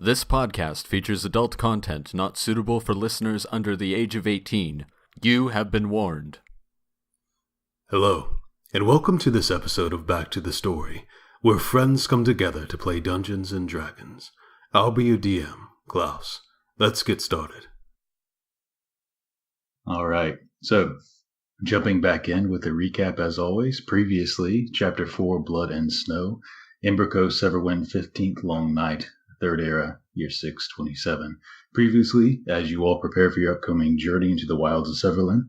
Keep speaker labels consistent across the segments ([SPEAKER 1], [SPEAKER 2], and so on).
[SPEAKER 1] This podcast features adult content not suitable for listeners under the age of 18. You have been warned.
[SPEAKER 2] Hello, and welcome to this episode of Back to the Story, where friends come together to play Dungeons and Dragons. I'll be your DM, Klouse. Let's get started.
[SPEAKER 3] Alright, so jumping back in with a recap as always. Previously, Chapter 4, Blood and Snow, Imbrico, Severwind, 15th Long Night, 3rd Era, Year 6, 27. Previously, as you all prepare for your upcoming journey into the wilds of Severland,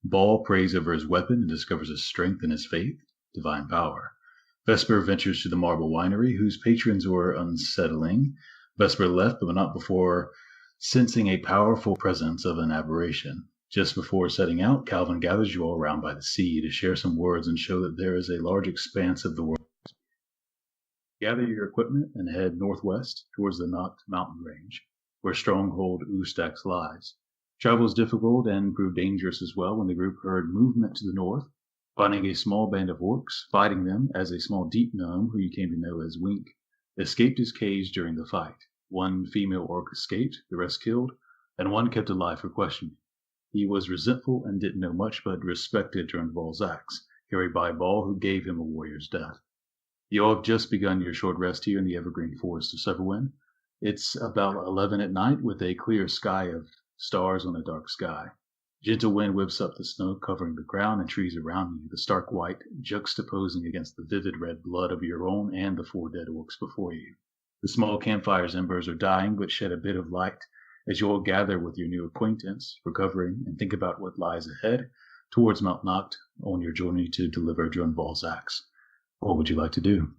[SPEAKER 3] Ball prays over his weapon and discovers his strength in his faith, divine power. Vesper ventures to the Marble Winery, whose patrons were unsettling. Vesper left, but not before sensing a powerful presence of an aberration. Just before setting out, Kalvyn gathers you all around by the sea to share some words and show that there is a large expanse of the world. Gather your equipment and head northwest towards the Noct mountain range, where stronghold Ustax lies. Travel is difficult and proved dangerous as well when the group heard movement to the north, finding a small band of orcs, fighting them as a small deep gnome, who you came to know as Wink, escaped his cage during the fight. One female orc escaped, the rest killed, and one kept alive for questioning. He was resentful and didn't know much, but respected Ball's axe, carried by Ball, who gave him a warrior's death. You all have just begun your short rest here in the evergreen forest of Severwind. It's about 11 at night with a clear sky of stars on a dark sky. Gentle wind whips up the snow covering the ground and trees around you, the stark white juxtaposing against the vivid red blood of your own and the 4 dead orcs before you. The small campfire's embers are dying, but shed a bit of light as you all gather with your new acquaintance, recovering and think about what lies ahead towards Mount Noct on your journey to deliver Ball's axe. What would you like to do?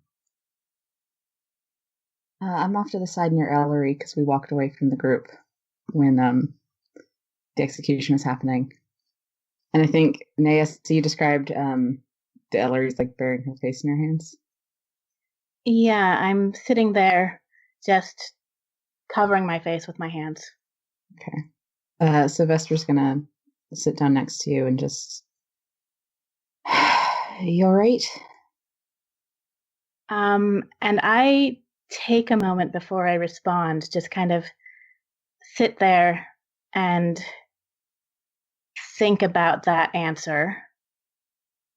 [SPEAKER 4] I'm off to the side near Ellery because we walked away from the group when the execution was happening. And I think, Nyessa, you described the Ellery's like burying her face in her hands.
[SPEAKER 5] Yeah, I'm sitting there just covering my face with my hands.
[SPEAKER 4] Okay. So Vesper's gonna sit down next to you and just... You alright?
[SPEAKER 5] And I take a moment before I respond, just kind of sit there and think about that answer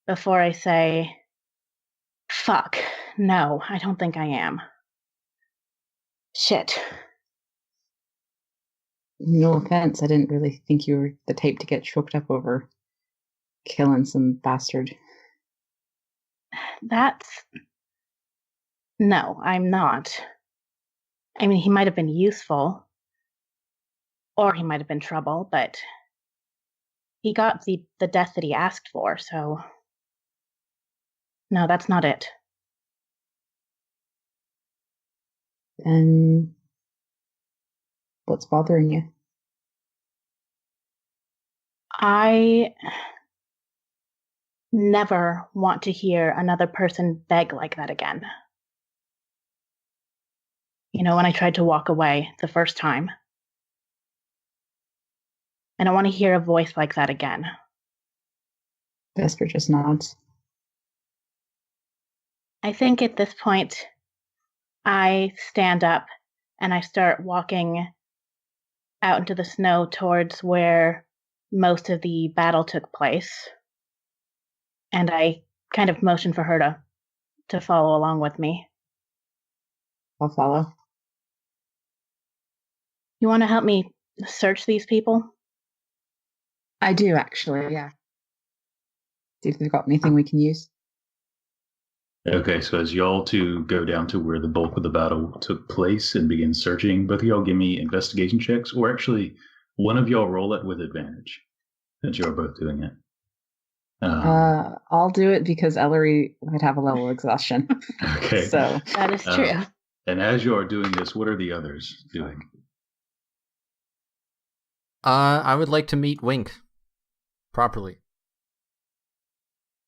[SPEAKER 5] before I say, fuck, no, I don't think I am. Shit.
[SPEAKER 4] No offense, I didn't really think you were the type to get choked up over killing some bastard.
[SPEAKER 5] No, I'm not. I mean, he might have been useful, or he might have been trouble, but he got the death that he asked for, so no, that's not it.
[SPEAKER 4] And what's bothering you?
[SPEAKER 5] I never want to hear another person beg like that again. You know, when I tried to walk away the first time. I don't want to hear a voice like that again.
[SPEAKER 4] Vesper just nods.
[SPEAKER 5] I think at this point, I stand up and I start walking out into the snow towards where most of the battle took place. And I kind of motion for her to follow along with me.
[SPEAKER 4] I'll follow.
[SPEAKER 5] You want to help me search these people?
[SPEAKER 4] I do, actually, yeah. See if they've got anything we can use.
[SPEAKER 3] Okay, so as y'all two go down to where the bulk of the battle took place and begin searching, both of y'all give me investigation checks, or actually, one of y'all roll it with advantage, since you're both doing it.
[SPEAKER 4] I'll do it because Ellery would have a level of exhaustion.
[SPEAKER 3] Okay.
[SPEAKER 4] So
[SPEAKER 5] that is true.
[SPEAKER 3] And as you are doing this, what are the others doing?
[SPEAKER 1] I would like to meet Wink properly.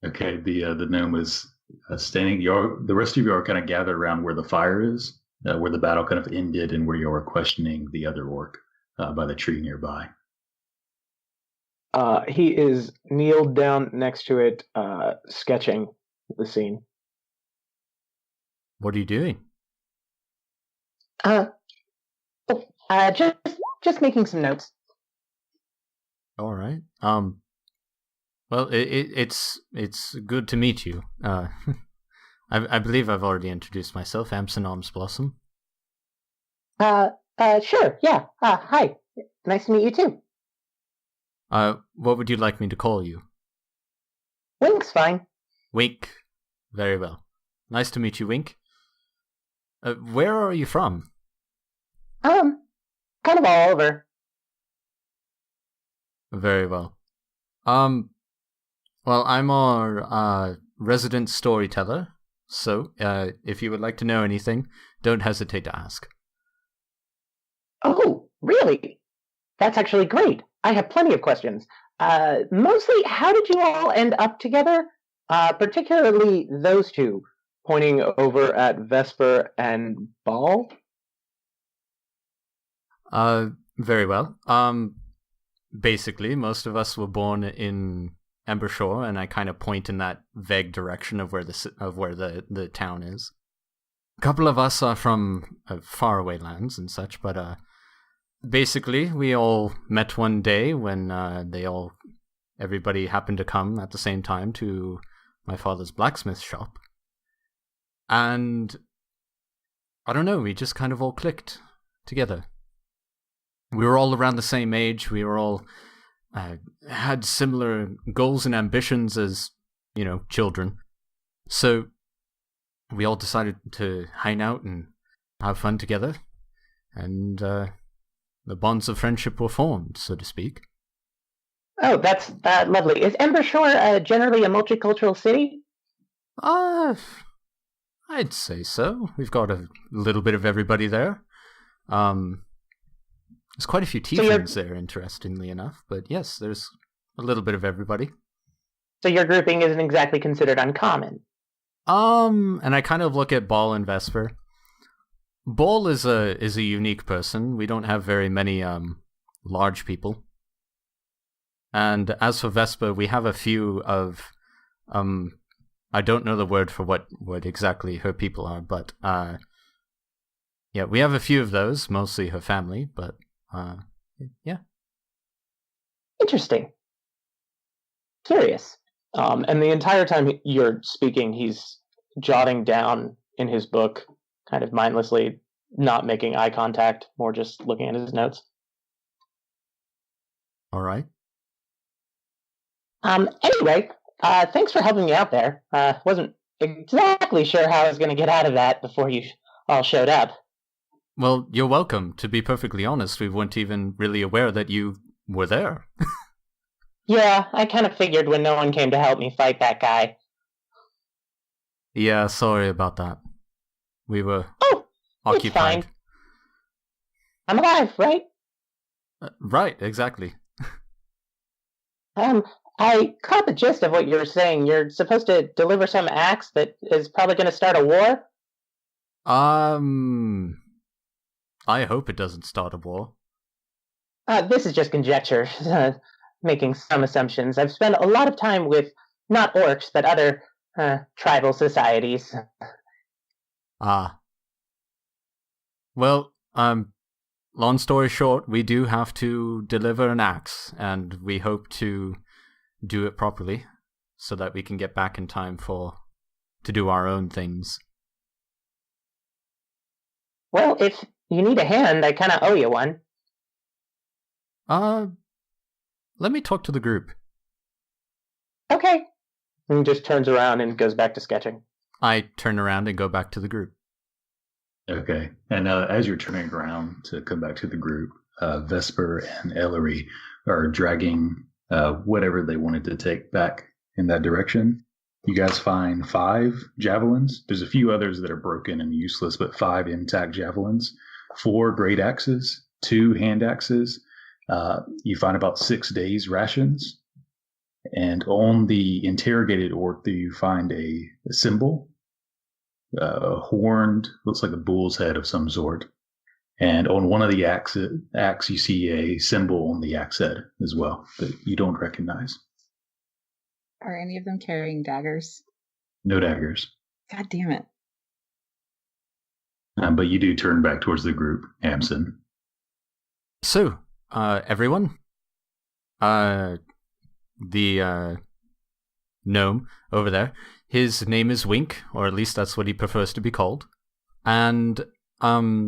[SPEAKER 3] Okay, the gnome is standing. The rest of you are kind of gathered around where the fire is, where the battle kind of ended, and where you are questioning the other orc by the tree nearby.
[SPEAKER 6] He is kneeled down next to it, sketching the scene.
[SPEAKER 1] What are you doing?
[SPEAKER 6] Just making some notes.
[SPEAKER 1] All right. Well, it's good to meet you. I believe I've already introduced myself, Amson Arms Blossom.
[SPEAKER 6] Sure, yeah. Hi. Nice to meet you too.
[SPEAKER 1] What would you like me to call you?
[SPEAKER 6] Wink's fine.
[SPEAKER 1] Wink. Very well. Nice to meet you, Wink. Where are you from?
[SPEAKER 6] Kind of all over.
[SPEAKER 1] Very well. Well, I'm our resident storyteller, so if you would like to know anything, don't hesitate to ask.
[SPEAKER 6] Oh, really? That's actually great. I have plenty of questions. Mostly, how did you all end up together? Particularly those two, pointing over at Vesper and Ball.
[SPEAKER 1] Very well. Basically, most of us were born in Embershore, and I kind of point in that vague direction of where the town is. A couple of us are from faraway lands and such, but basically, we all met one day when everybody happened to come at the same time to my father's blacksmith shop. And I don't know, we just kind of all clicked together. We were all around the same age. We were all had similar goals and ambitions as, children. So we all decided to hang out and have fun together. And the bonds of friendship were formed, so to speak.
[SPEAKER 6] Oh, that's lovely. Is Embershore generally a multicultural city?
[SPEAKER 1] I'd say so. We've got a little bit of everybody there. There's quite a few tieflings there, interestingly enough. But yes, there's a little bit of everybody.
[SPEAKER 6] So your grouping isn't exactly considered uncommon?
[SPEAKER 1] And I kind of look at Ball and Vesper. Ball is a unique person. We don't have very many large people. And as for Vesper, we have a few of I don't know the word for what exactly her people are, but yeah, we have a few of those, mostly her family, but yeah.
[SPEAKER 6] Interesting. Curious. And the entire time you're speaking, he's jotting down in his book, kind of mindlessly, not making eye contact, more just looking at his notes.
[SPEAKER 1] All right.
[SPEAKER 6] Anyway, thanks for helping me out there. Wasn't exactly sure how I was going to get out of that before you all showed up.
[SPEAKER 1] Well, you're welcome. To be perfectly honest, we weren't even really aware that you were there.
[SPEAKER 6] Yeah, I kind of figured when no one came to help me fight that guy.
[SPEAKER 1] Yeah, sorry about that. We were occupied.
[SPEAKER 6] It's fine. I'm alive, right?
[SPEAKER 1] Right, exactly.
[SPEAKER 6] I caught the gist of what you were saying. You're supposed to deliver some axe that is probably going to start a war?
[SPEAKER 1] I hope it doesn't start a war.
[SPEAKER 6] This is just conjecture, making some assumptions. I've spent a lot of time with, not orcs, but other tribal societies.
[SPEAKER 1] Well, long story short, we do have to deliver an axe, and we hope to do it properly so that we can get back in time to do our own things.
[SPEAKER 6] Well, if you need a hand, I kind of owe you one.
[SPEAKER 1] Let me talk to the group.
[SPEAKER 6] Okay. And he just turns around and goes back to sketching.
[SPEAKER 1] I turn around and go back to the group.
[SPEAKER 3] Okay. And as you're turning around to come back to the group, Vesper and Ellery are dragging whatever they wanted to take back in that direction. You guys find 5 javelins. There's a few others that are broken and useless, but 5 intact javelins, 4 great axes, 2 hand axes. You find about 6 days' rations. And on the interrogated orc, you find a symbol, horned, looks like a bull's head of some sort. And on one of the axe, you see a symbol on the axe head as well that you don't recognize.
[SPEAKER 4] Are any of them carrying daggers?
[SPEAKER 3] No daggers.
[SPEAKER 4] God damn it.
[SPEAKER 3] But you do turn back towards the group, Amson.
[SPEAKER 1] So, everyone, the gnome over there, his name is Wink, or at least that's what he prefers to be called. And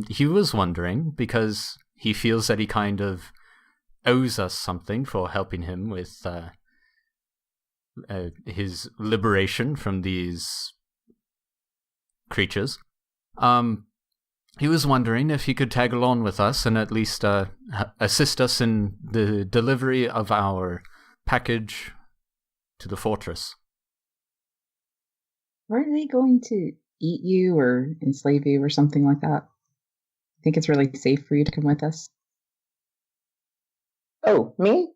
[SPEAKER 1] he was wondering, because he feels that he kind of owes us something for helping him with his liberation from these creatures. He was wondering if he could tag along with us and at least assist us in the delivery of our package to the fortress.
[SPEAKER 4] Weren't they going to eat you or enslave you or something like that? I think it's really safe for you to come with us.
[SPEAKER 6] Oh, me?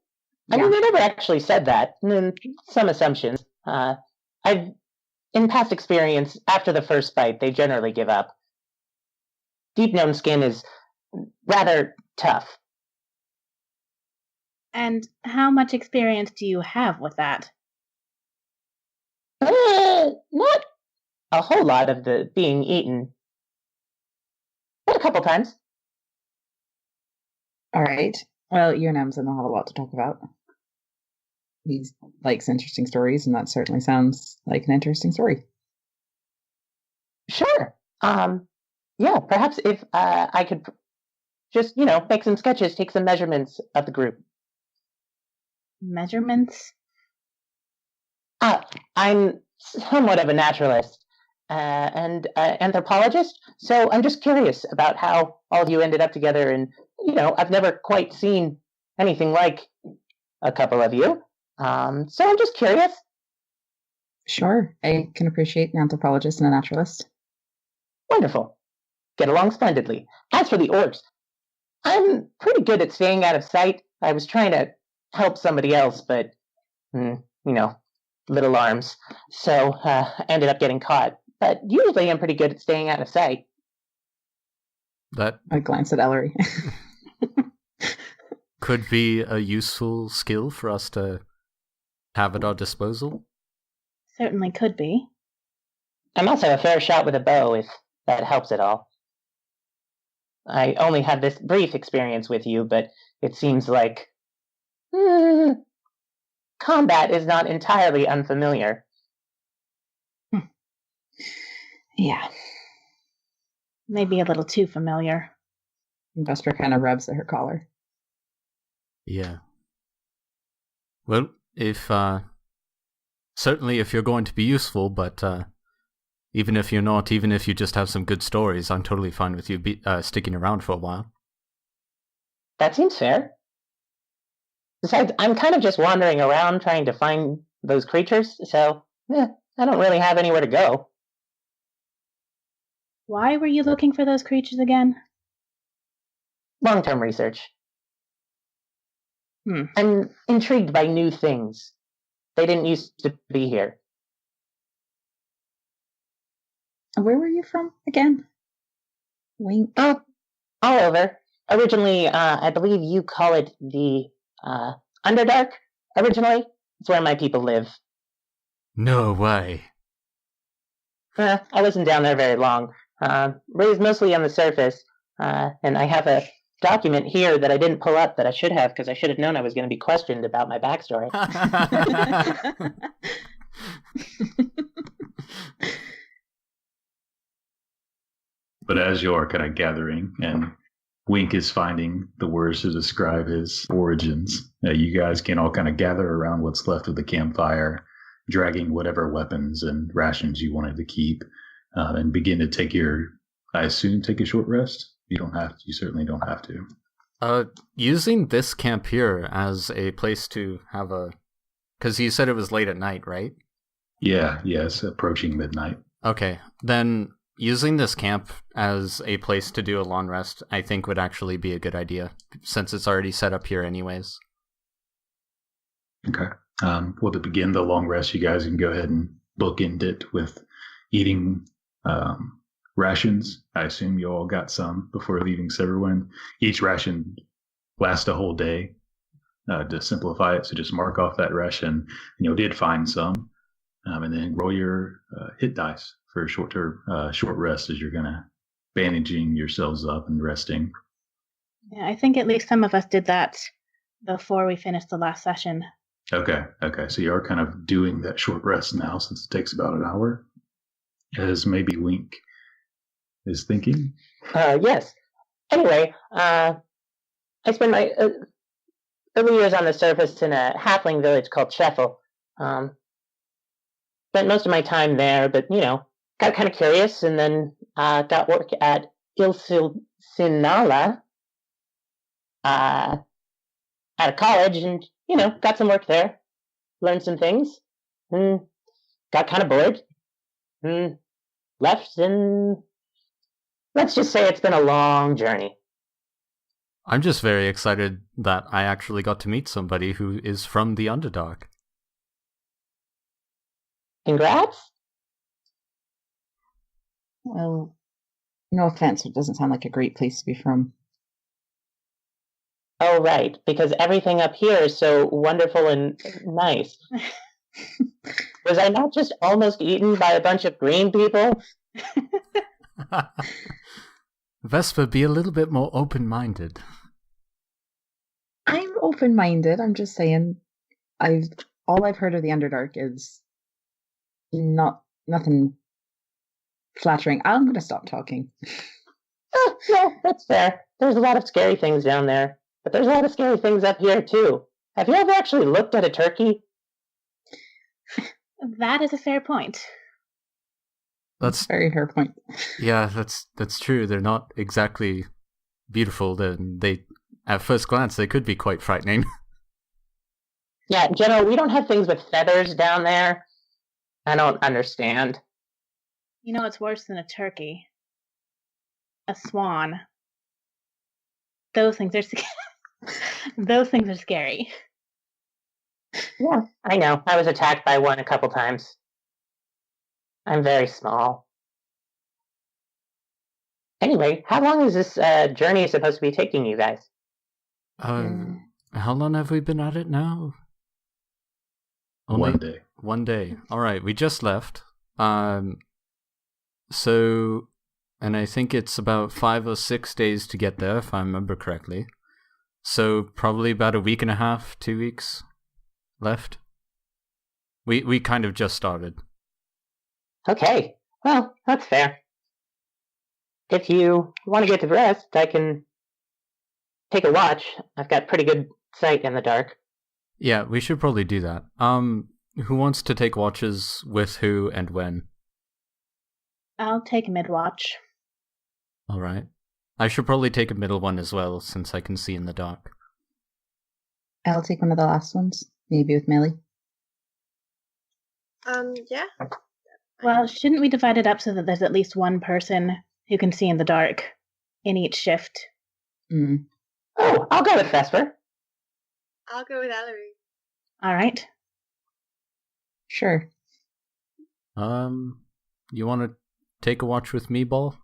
[SPEAKER 4] Yeah.
[SPEAKER 6] I mean, they never actually said that. Some assumptions. In past experience, after the first fight, they generally give up. Deep gnome skin is rather tough.
[SPEAKER 5] And how much experience do you have with that?
[SPEAKER 6] Not a whole lot of the being eaten. But a couple times.
[SPEAKER 4] All right. Well, you and Emson will have a lot to talk about. He likes interesting stories, and that certainly sounds like an interesting story.
[SPEAKER 6] Sure. Yeah, perhaps if I could just, make some sketches, take some measurements of the group.
[SPEAKER 5] Measurements?
[SPEAKER 6] I'm somewhat of a naturalist and anthropologist, so I'm just curious about how all of you ended up together, and, I've never quite seen anything like a couple of you, so I'm just curious.
[SPEAKER 4] Sure, I can appreciate an anthropologist and a naturalist.
[SPEAKER 6] Wonderful. Get along splendidly. As for the orcs, I'm pretty good at staying out of sight. I was trying to help somebody else, but, little arms. So I ended up getting caught. But usually I'm pretty good at staying out of sight.
[SPEAKER 1] That
[SPEAKER 4] I glanced at Ellery.
[SPEAKER 1] could be a useful skill for us to have at our disposal.
[SPEAKER 5] Certainly could be.
[SPEAKER 6] I'm also a fair shot with a bow, if that helps at all. I only had this brief experience with you, but it seems like combat is not entirely unfamiliar.
[SPEAKER 4] Yeah.
[SPEAKER 5] Maybe a little too familiar.
[SPEAKER 4] Vesper kind of rubs at her collar.
[SPEAKER 1] Yeah. Well, certainly if you're going to be useful, but even if you're not, even if you just have some good stories, I'm totally fine with you sticking around for a while.
[SPEAKER 6] That seems fair. Besides, I'm kind of just wandering around trying to find those creatures, so I don't really have anywhere to go.
[SPEAKER 5] Why were you looking for those creatures again?
[SPEAKER 6] Long-term research. I'm intrigued by new things. They didn't used to be here.
[SPEAKER 4] Where were you from again? Wink.
[SPEAKER 6] Oh, all over. Originally, I believe you call it the Underdark. Originally, it's where my people live.
[SPEAKER 1] No way.
[SPEAKER 6] I wasn't down there very long. Raised mostly on the surface, and I have a document here that I didn't pull up that I should have, because I should have known I was going to be questioned about my backstory.
[SPEAKER 3] But as you're kind of gathering, and Wink is finding the words to describe his origins, you guys can all kind of gather around what's left of the campfire, dragging whatever weapons and rations you wanted to keep, and begin to take a short rest. You don't have to. You certainly don't have to.
[SPEAKER 1] Using this camp here as a place to have because you said it was late at night, right?
[SPEAKER 3] Yeah, yes, approaching midnight.
[SPEAKER 1] Okay, then using this camp as a place to do a long rest, I think would actually be a good idea, since it's already set up here anyways.
[SPEAKER 3] Okay. Well, to begin the long rest, you guys can go ahead and bookend it with eating rations. I assume you all got some before leaving Severwin. Each ration lasts a whole day. To simplify it, so just mark off that ration. Did find some, and then roll your hit dice for a short rest as you're gonna bandaging yourselves up and resting.
[SPEAKER 5] Yeah, I think at least some of us did that before we finished the last session.
[SPEAKER 3] Okay. So you are kind of doing that short rest now since it takes about an hour, as maybe Wink is thinking.
[SPEAKER 6] Yes. Anyway, I spent my early years on the surface in a halfling village called Sheffel. Spent most of my time there, but, got kind of curious and then got work at Ilsinala at a college and, got some work there. Learned some things. And got kind of bored. And left and let's just say it's been a long journey.
[SPEAKER 1] I'm just very excited that I actually got to meet somebody who is from the Underdark.
[SPEAKER 6] Congrats?
[SPEAKER 4] Well, no offense, it doesn't sound like a great place to be from.
[SPEAKER 6] Oh, right, because everything up here is so wonderful and nice. Was I not just almost eaten by a bunch of green people?
[SPEAKER 1] Vesper, be a little bit more open-minded.
[SPEAKER 4] I'm open-minded. I'm just saying, all I've heard of the Underdark is nothing flattering. I'm going to stop talking.
[SPEAKER 6] Oh, no, that's fair. There's a lot of scary things down there, but there's a lot of scary things up here too. Have you ever actually looked at a turkey?
[SPEAKER 5] That is a fair point.
[SPEAKER 1] That's
[SPEAKER 4] a very fair point.
[SPEAKER 1] Yeah, that's true. They're not exactly beautiful. They at first glance they could be quite frightening.
[SPEAKER 6] Yeah, in general, we don't have things with feathers down there. I don't understand.
[SPEAKER 5] It's worse than a turkey. A swan. Those things are those things are scary.
[SPEAKER 6] Yeah, I know. I was attacked by one a couple times. I'm very small. Anyway, how long is this journey supposed to be taking you guys?
[SPEAKER 1] How long have we been at it now?
[SPEAKER 3] Only 1 day.
[SPEAKER 1] 1 day. All right, we just left. So, and I think it's about 5 or 6 days to get there, if I remember correctly. So probably about a week and a half, 2 weeks left. We kind of just started.
[SPEAKER 6] Okay, well, that's fair. If you want to get to rest, I can take a watch. I've got pretty good sight in the dark.
[SPEAKER 1] Yeah, we should probably do that. Who wants to take watches with who and when?
[SPEAKER 5] I'll take mid-watch.
[SPEAKER 1] All right. I should probably take a middle one as well, since I can see in the dark.
[SPEAKER 4] I'll take one of the last ones, maybe with Miley.
[SPEAKER 7] Yeah.
[SPEAKER 5] Well, shouldn't we divide it up so that there's at least one person who can see in the dark in each shift?
[SPEAKER 4] Mm.
[SPEAKER 6] Oh, I'll go with Vesper.
[SPEAKER 7] I'll go with Ellery.
[SPEAKER 5] All right.
[SPEAKER 4] Sure.
[SPEAKER 1] You want to take a watch with me, Ball?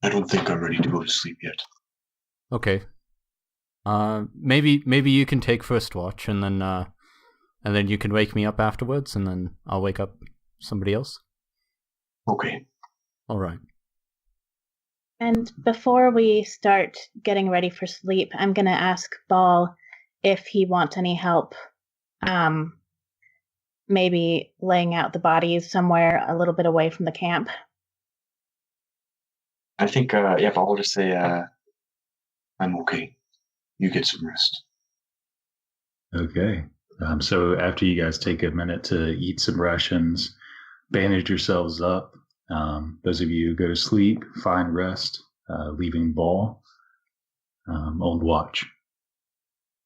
[SPEAKER 8] I don't think I'm ready to go to sleep yet.
[SPEAKER 1] Okay. Maybe you can take first watch, and then you can wake me up afterwards, and then I'll wake up somebody else.
[SPEAKER 8] Okay.
[SPEAKER 1] All right.
[SPEAKER 5] And before we start getting ready for sleep, I'm going to ask Ball if he wants any help, maybe laying out the bodies somewhere a little bit away from the camp.
[SPEAKER 8] I think, I'll just say, I'm okay. You get some rest.
[SPEAKER 3] Okay. So after you guys take a minute to eat some rations, bandage yourselves up, those of you who go to sleep, find rest, leaving Ball on watch.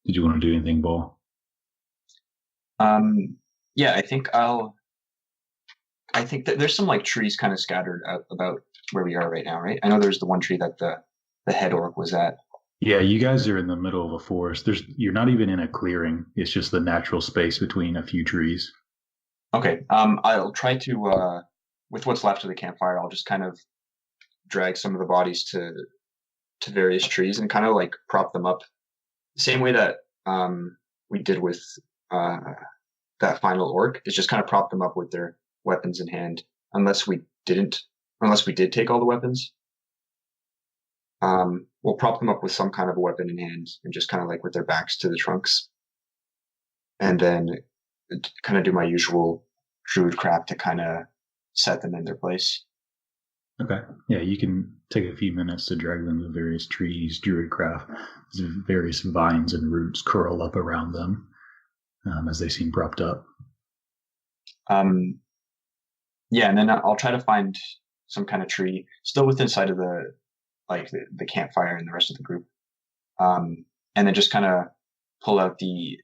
[SPEAKER 3] Did you want to do anything, Ball?
[SPEAKER 8] Yeah, I think that there's some trees kind of scattered out about where we are right now, right? I know there's the one tree that the head orc was at.
[SPEAKER 3] Yeah, you guys are in the middle of a forest. You're not even in a clearing. It's just the natural space between a few trees.
[SPEAKER 8] Okay. I'll try to, with what's left of the campfire, I'll just kind of drag some of the bodies to various trees and kind of prop them up the same way that we did with that final orc. Is just kind of prop them up with their weapons in hand, unless we did take all the weapons. We'll prop them up with some kind of a weapon in hand and just kind of like with their backs to the trunks. And then kind of do my usual druid crap to kind of set them in their place.
[SPEAKER 3] Okay. Yeah, you can take a few minutes to drag them to various trees, druid craft. Various vines and roots curl up around them as they seem propped up.
[SPEAKER 8] Yeah, and then I'll try to find some kind of tree still within sight of the campfire and the rest of the group. And then just kind of pull out the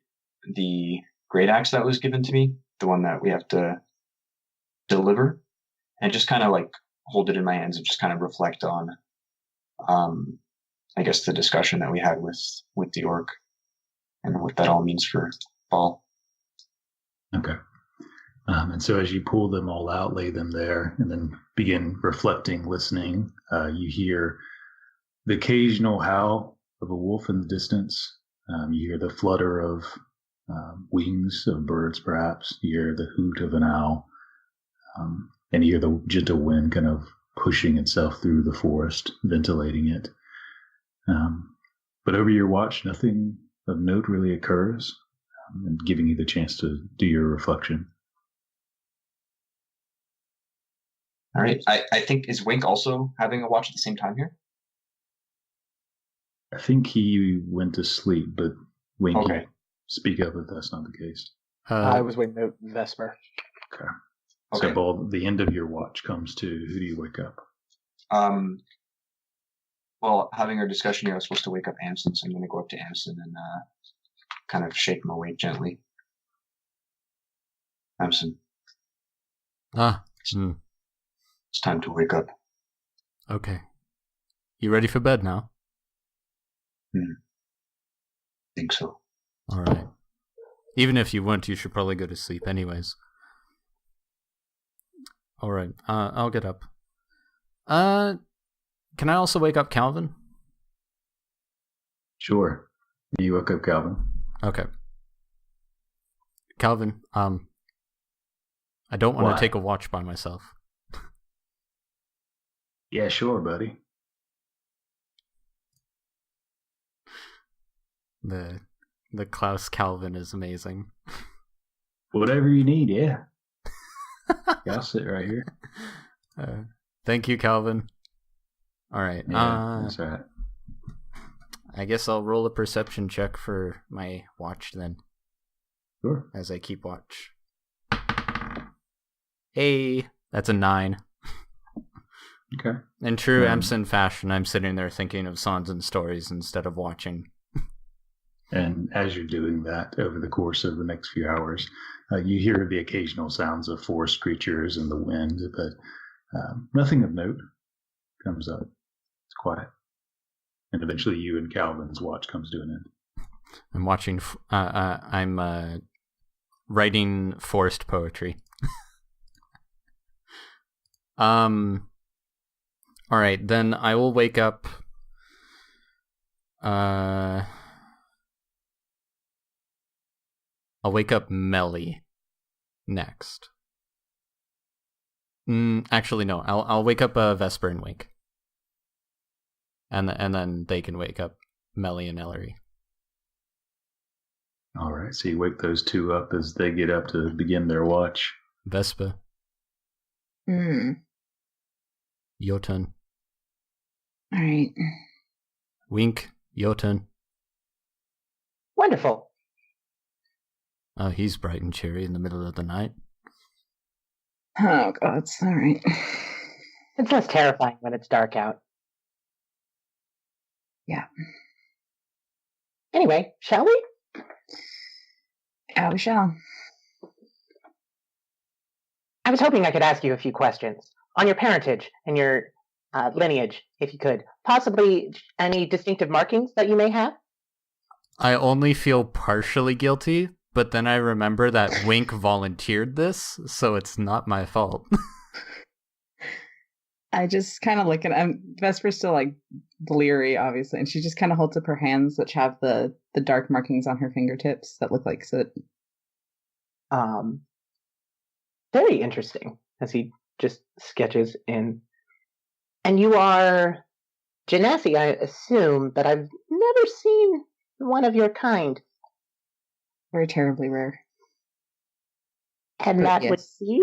[SPEAKER 8] great axe that was given to me, the one that we have to deliver, and just kind of like hold it in my hands and just kind of reflect on, I guess, the discussion that we had with the orc and what that all means for Paul.
[SPEAKER 3] Okay. And so as you pull them all out, lay them there, and then begin reflecting, listening, you hear the occasional howl of a wolf in the distance. You hear the flutter of wings of birds, perhaps. You hear the hoot of an owl. And you hear the gentle wind kind of pushing itself through the forest, ventilating it. But over your watch, nothing of note really occurs, and giving you the chance to do your reflection.
[SPEAKER 8] All right. I think, is Wink also having a watch at the same time here?
[SPEAKER 3] I think he went to sleep, but Wink,
[SPEAKER 8] Okay.
[SPEAKER 3] Speak up if that's not the case.
[SPEAKER 6] I was waiting to Vesper.
[SPEAKER 3] Okay.
[SPEAKER 8] Okay.
[SPEAKER 3] So, Ball, the end of your watch comes to, who do you wake up?
[SPEAKER 8] Well, having our discussion here, I was supposed to wake up Amson, so I'm going to go up to Amson and kind of shake him awake gently. Amson. It's time to wake up.
[SPEAKER 1] Okay. You ready for bed now?
[SPEAKER 8] Think so.
[SPEAKER 1] All right. Even if you weren't, you should probably go to sleep anyways. All right. I'll get up. Can I also wake up Kalvyn?
[SPEAKER 3] Sure. You woke up Kalvyn.
[SPEAKER 1] Okay. Kalvyn, I don't want to take a watch by myself.
[SPEAKER 3] Yeah, sure, buddy.
[SPEAKER 1] The Klouse Kalvyn is amazing.
[SPEAKER 3] Whatever you need, yeah. Yeah, I'll sit right here.
[SPEAKER 1] Thank you, Kalvyn. All right.
[SPEAKER 3] Yeah, that's right.
[SPEAKER 1] I guess I'll roll a perception check for my watch then.
[SPEAKER 3] Sure.
[SPEAKER 1] As I keep watch. Hey, that's a 9.
[SPEAKER 3] Okay.
[SPEAKER 1] In true Amson fashion, I'm sitting there thinking of songs and stories instead of watching.
[SPEAKER 3] And as you're doing that, over the course of the next few hours, you hear the occasional sounds of forest creatures and the wind, but nothing of note comes up. It's quiet. And eventually you and Kalvyn's watch comes to an end.
[SPEAKER 1] I'm watching, I'm writing forest poetry. All right, then I will wake up. I'll wake up Miley next. Actually, no. I'll wake up Vesper and Wink, and then they can wake up Miley and Ellery.
[SPEAKER 3] All right, so you wake those two up as they get up to begin their watch.
[SPEAKER 1] Vesper. Your turn.
[SPEAKER 4] All right.
[SPEAKER 1] Wink, your turn.
[SPEAKER 6] Wonderful.
[SPEAKER 1] Oh, he's bright and cheery in the middle of the night.
[SPEAKER 4] Oh, God. It's all right.
[SPEAKER 6] It's less terrifying when it's dark out.
[SPEAKER 4] Yeah.
[SPEAKER 6] Anyway, shall we?
[SPEAKER 4] Yeah, we shall.
[SPEAKER 6] I was hoping I could ask you a few questions on your parentage and your lineage, if you could. Possibly any distinctive markings that you may have?
[SPEAKER 1] I only feel partially guilty, but then I remember that Wink volunteered this, so it's not my fault.
[SPEAKER 4] I just kind of look at Vesper's still like bleary, obviously, and she just kind of holds up her hands, which have the dark markings on her fingertips that look like soot.
[SPEAKER 6] Very interesting, as he just sketches in. And you are Genasi, I assume, but I've never seen one of your kind.
[SPEAKER 4] Very terribly rare.
[SPEAKER 6] And
[SPEAKER 4] But
[SPEAKER 6] that
[SPEAKER 4] yes.
[SPEAKER 6] would be?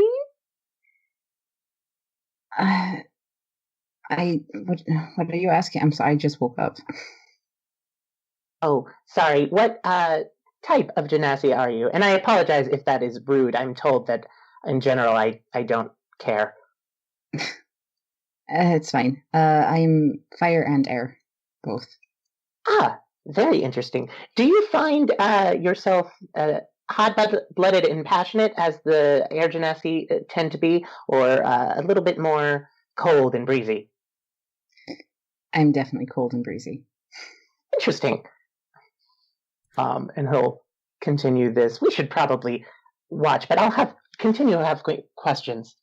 [SPEAKER 4] What are you asking? I'm sorry, I just woke up.
[SPEAKER 6] Oh, sorry. What type of Genasi are you? And I apologize if that is rude. I'm told that in general I don't care.
[SPEAKER 4] It's fine. I'm fire and air, both.
[SPEAKER 6] Ah, very interesting. Do you find yourself hot-blooded and passionate as the air genasi tend to be, or a little bit more cold and breezy?
[SPEAKER 4] I'm definitely cold and breezy.
[SPEAKER 6] Interesting. And he'll continue this. We should probably watch, but I'll continue to have questions.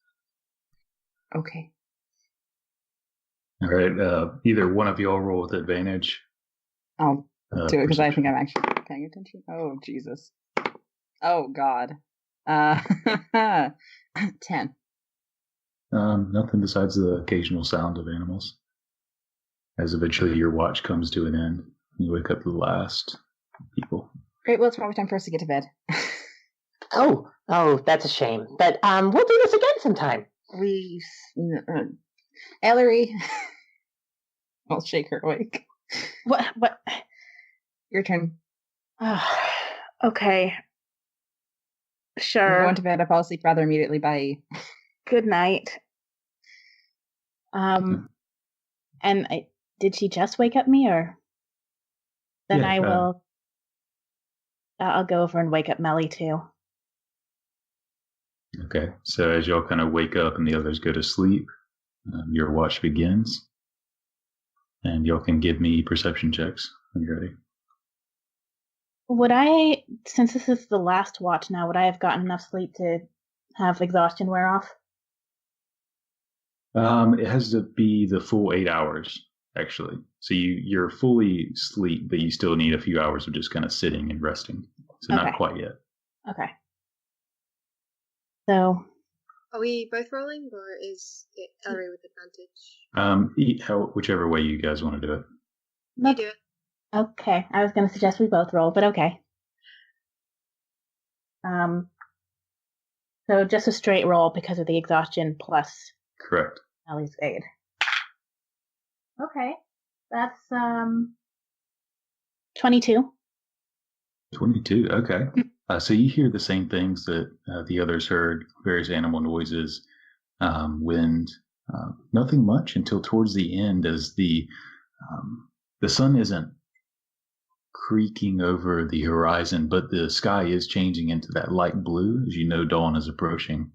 [SPEAKER 4] Okay.
[SPEAKER 3] All right. Either one of y'all roll with advantage.
[SPEAKER 4] I'll do it because I think I'm actually paying attention. Oh, Jesus. Oh, God. 10.
[SPEAKER 3] Nothing besides the occasional sound of animals. As eventually your watch comes to an end, you wake up the last people.
[SPEAKER 4] Great. Well, it's probably time for us to get to bed.
[SPEAKER 6] Oh, that's a shame. But we'll do this again sometime.
[SPEAKER 4] Ellery. I'll shake her awake.
[SPEAKER 5] What?
[SPEAKER 4] Your turn.
[SPEAKER 5] Okay. Sure.
[SPEAKER 4] I'm going to bed. I fall asleep rather immediately. Bye.
[SPEAKER 5] Good night. And did she just wake up me, or? Then yeah, I will. I'll go over and wake up Miley too.
[SPEAKER 3] Okay, so as y'all kind of wake up and the others go to sleep, your watch begins, and y'all can give me perception checks when you're ready.
[SPEAKER 5] Would I, since this is the last watch now, would I have gotten enough sleep to have exhaustion wear off?
[SPEAKER 3] It has to be the full 8 hours, actually. So you're fully asleep, but you still need a few hours of just kind of sitting and resting. So okay. Not quite yet.
[SPEAKER 5] Okay. So,
[SPEAKER 7] are we both rolling, or is it Ellery with advantage?
[SPEAKER 3] Whichever way you guys want to do it.
[SPEAKER 7] You do it.
[SPEAKER 5] Okay, I was going to suggest we both roll, but okay. So just a straight roll because of the exhaustion plus.
[SPEAKER 3] Correct.
[SPEAKER 5] Ellie's aid. Okay, that's 22.
[SPEAKER 3] 22. Okay. So you hear the same things that the others heard, various animal noises, wind, nothing much until towards the end as the sun isn't creaking over the horizon, but the sky is changing into that light blue as you know dawn is approaching,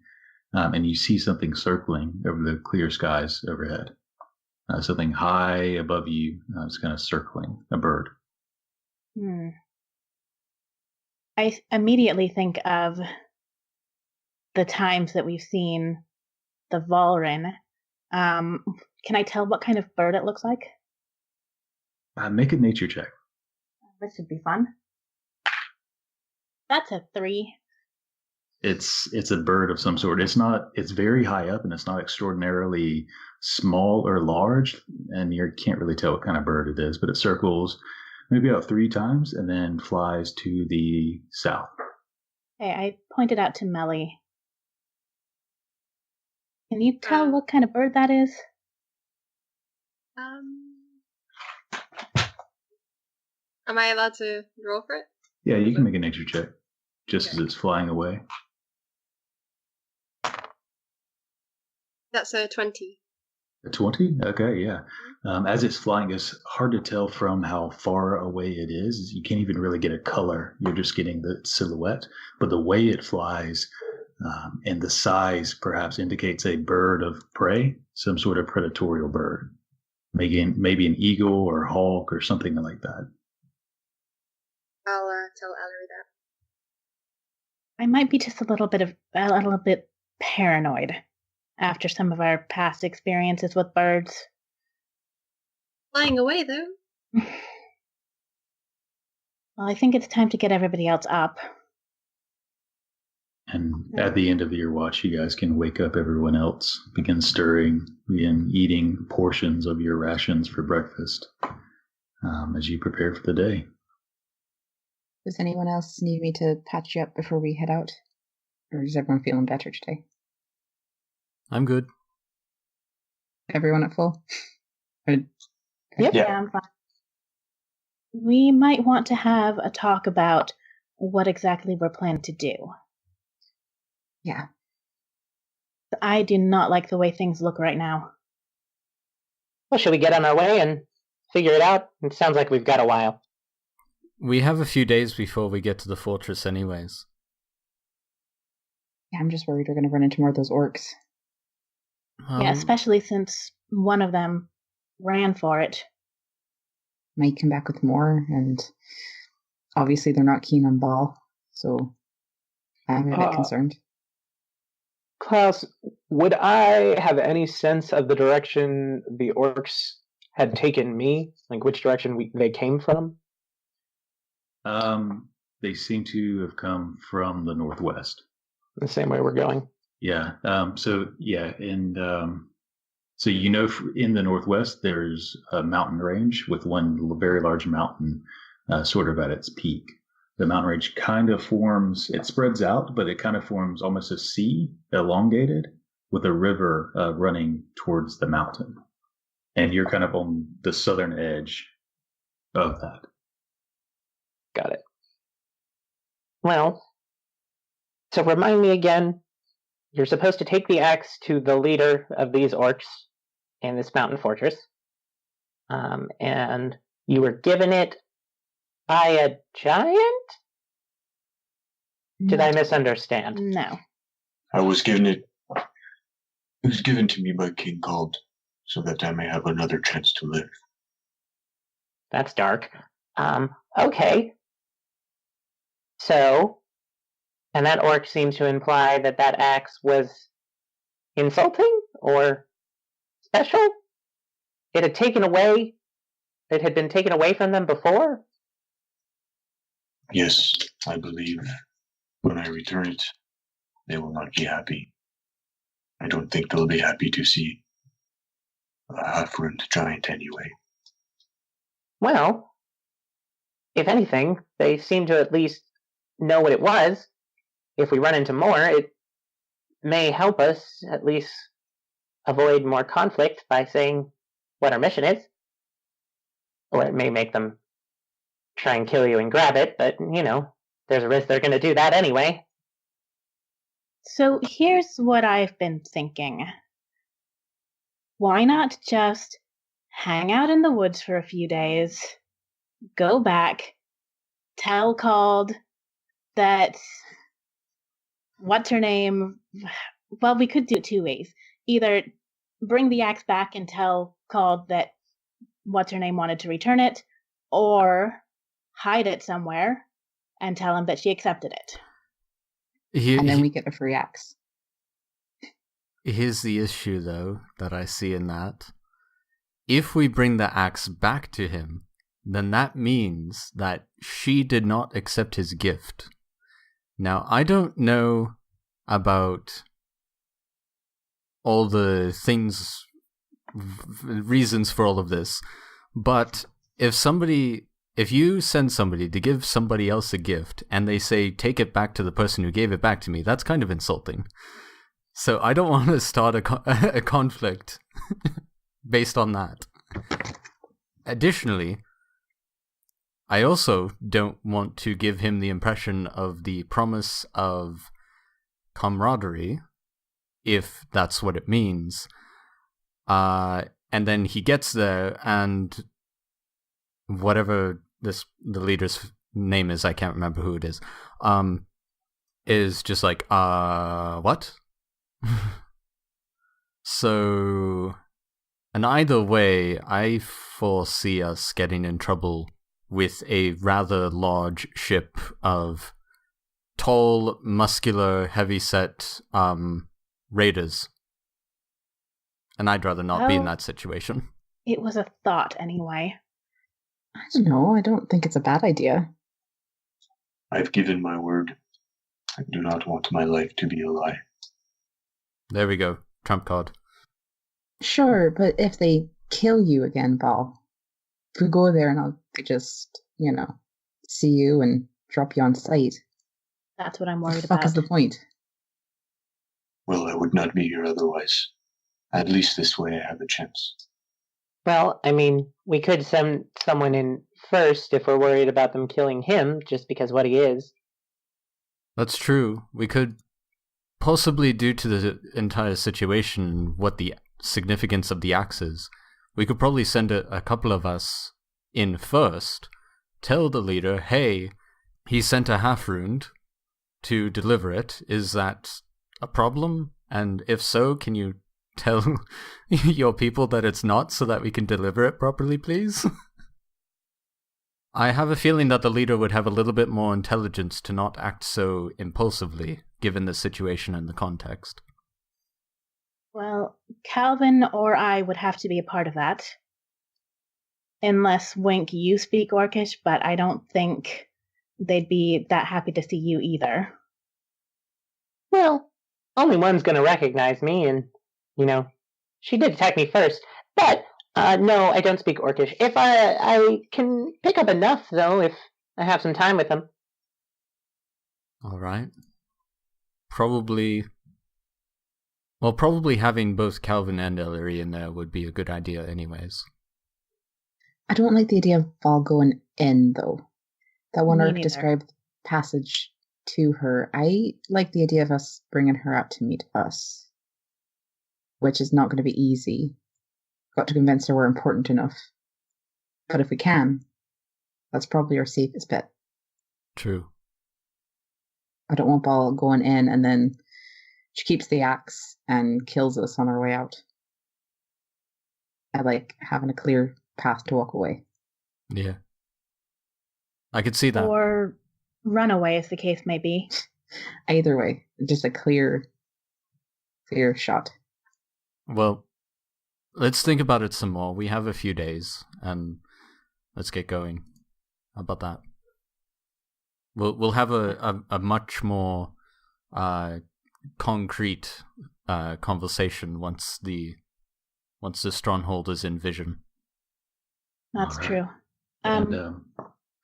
[SPEAKER 3] and you see something circling over the clear skies overhead. Something high above you is kind of circling, a bird.
[SPEAKER 5] I immediately think of the times that we've seen the Valrin. Can I tell what kind of bird it looks like?
[SPEAKER 3] Make a nature check.
[SPEAKER 5] This should be fun. That's a 3.
[SPEAKER 3] It's a bird of some sort. It's very high up and it's not extraordinarily small or large, and you can't really tell what kind of bird it is, but it circles maybe about 3 times and then flies to the south.
[SPEAKER 5] Hey, I pointed out to Miley. Can you tell what kind of bird that is?
[SPEAKER 7] Am I allowed to roll for it?
[SPEAKER 3] Yeah, you can make a nature check just as it's flying away.
[SPEAKER 7] That's a 20.
[SPEAKER 3] A 20? Okay, yeah. As it's flying, it's hard to tell from how far away it is. You can't even really get a color. You're just getting the silhouette. But the way it flies and the size perhaps indicates a bird of prey, some sort of predatorial bird. Maybe an eagle or a hawk or something like that.
[SPEAKER 7] I'll tell Ellery that.
[SPEAKER 5] I might be just a little bit paranoid after some of our past experiences with birds.
[SPEAKER 7] Flying away, though.
[SPEAKER 5] Well, I think it's time to get everybody else up.
[SPEAKER 3] And at the end of your watch, you guys can wake up everyone else, begin stirring, begin eating portions of your rations for breakfast as you prepare for the day.
[SPEAKER 4] Does anyone else need me to patch you up before we head out? Or is everyone feeling better today?
[SPEAKER 1] I'm good.
[SPEAKER 4] Everyone at full?
[SPEAKER 5] Yep. Yeah, I'm fine. We might want to have a talk about what exactly we're planning to do.
[SPEAKER 4] Yeah.
[SPEAKER 5] I do not like the way things look right now.
[SPEAKER 6] Well, should we get on our way and figure it out? It sounds like we've got a while.
[SPEAKER 1] We have a few days before we get to the fortress anyways.
[SPEAKER 4] Yeah, I'm just worried we're going to run into more of those orcs.
[SPEAKER 5] Yeah, especially since one of them ran for it.
[SPEAKER 4] Might come back with more, and obviously they're not keen on Ball, so I'm a bit concerned.
[SPEAKER 6] Klouse, would I have any sense of the direction the orcs had taken me? Like which direction they came from?
[SPEAKER 3] They seem to have come from the northwest.
[SPEAKER 6] The same way we're going.
[SPEAKER 3] Yeah. So in the northwest, there's a mountain range with one very large mountain, sort of at its peak. The mountain range kind of forms. It spreads out, but it kind of forms almost a C, elongated, with a river running towards the mountain. And you're kind of on the southern edge of that.
[SPEAKER 6] Got it. Well, so remind me again, you're supposed to take the axe to the leader of these orcs in this mountain fortress. And you were given it by a giant? Did I misunderstand?
[SPEAKER 5] No.
[SPEAKER 9] It was given to me by King Called, so that I may have another chance to live.
[SPEAKER 6] That's dark. Okay. So, and that orc seems to imply that axe was insulting or special? It had been taken away from them before?
[SPEAKER 9] Yes, I believe when I return it, they will not be happy. I don't think they'll be happy to see a half-ruined giant anyway.
[SPEAKER 6] Well, if anything, they seem to at least know what it was. If we run into more, it may help us at least avoid more conflict by saying what our mission is. Or it may make them try and kill you and grab it, but, there's a risk they're going to do that anyway.
[SPEAKER 5] So here's what I've been thinking. Why not just hang out in the woods for a few days, go back, tell Called that, what's her name? Well, we could do it two ways. Either bring the axe back and tell Called that what's her name wanted to return it, or hide it somewhere and tell him that she accepted it.
[SPEAKER 4] And then we get a free axe.
[SPEAKER 1] Here's the issue, though, that I see in that. If we bring the axe back to him, then that means that she did not accept his gift. Now, I don't know about all the things, reasons for all of this, but if you send somebody to give somebody else a gift and they say, take it back to the person who gave it back to me, that's kind of insulting. So I don't want to start a conflict based on that. Additionally, I also don't want to give him the impression of the promise of camaraderie, if that's what it means. And then he gets there and whatever the leader's name is, I can't remember who it is just like, what? So, and either way, I foresee us getting in trouble with a rather large ship of tall, muscular, heavy-set raiders. And I'd rather not be in that situation.
[SPEAKER 5] It was a thought anyway.
[SPEAKER 4] I don't know. I don't think it's a bad idea.
[SPEAKER 9] I've given my word. I do not want my life to be a lie.
[SPEAKER 1] There we go. Trump card.
[SPEAKER 4] Sure, but if they kill you again, Ball, if we go there and I'll just, see you and drop you on sight.
[SPEAKER 5] That's what I'm worried
[SPEAKER 4] The fuck
[SPEAKER 5] about.
[SPEAKER 4] is the point?
[SPEAKER 9] Well, I would not be here otherwise. At least this way I have a chance.
[SPEAKER 6] Well, I mean, we could send someone in first if we're worried about them killing him just because what he is.
[SPEAKER 1] That's true. We could possibly, due to the entire situation, what the significance of the axe is, we could probably send a couple of us in first, tell the leader, hey, he sent a half-rune to deliver it. Is that a problem? And if so, can you tell your people that it's not so that we can deliver it properly, please? I have a feeling that the leader would have a little bit more intelligence to not act so impulsively, given the situation and the context.
[SPEAKER 5] Well, Kalvyn or I would have to be a part of that. Unless, Wink, you speak Orcish, but I don't think they'd be that happy to see you either.
[SPEAKER 6] Well, only one's going to recognize me, and, she did attack me first. But, no, I don't speak Orcish. If I can pick up enough, though, if I have some time with them.
[SPEAKER 1] All right. Probably having both Kalvyn and Ellery in there would be a good idea anyways.
[SPEAKER 4] I don't like the idea of Ball going in, though. That one
[SPEAKER 5] Me
[SPEAKER 4] orc
[SPEAKER 5] neither.
[SPEAKER 4] described the passage to her. I like the idea of us bringing her out to meet us, which is not going to be easy. Got to convince her we're important enough. But if we can, that's probably our safest bet.
[SPEAKER 1] True.
[SPEAKER 4] I don't want Ball going in and then she keeps the axe and kills us on our way out. I like having a clear path to walk away.
[SPEAKER 1] Yeah. I could see that.
[SPEAKER 5] Or run away, as the case may be.
[SPEAKER 4] Either way, just a clear shot.
[SPEAKER 1] Well, let's think about it some more. We have a few days, and let's get going. How about that? We'll have a much more concrete conversation once the stronghold is in vision.
[SPEAKER 5] That's
[SPEAKER 3] All right.
[SPEAKER 5] true.
[SPEAKER 3] And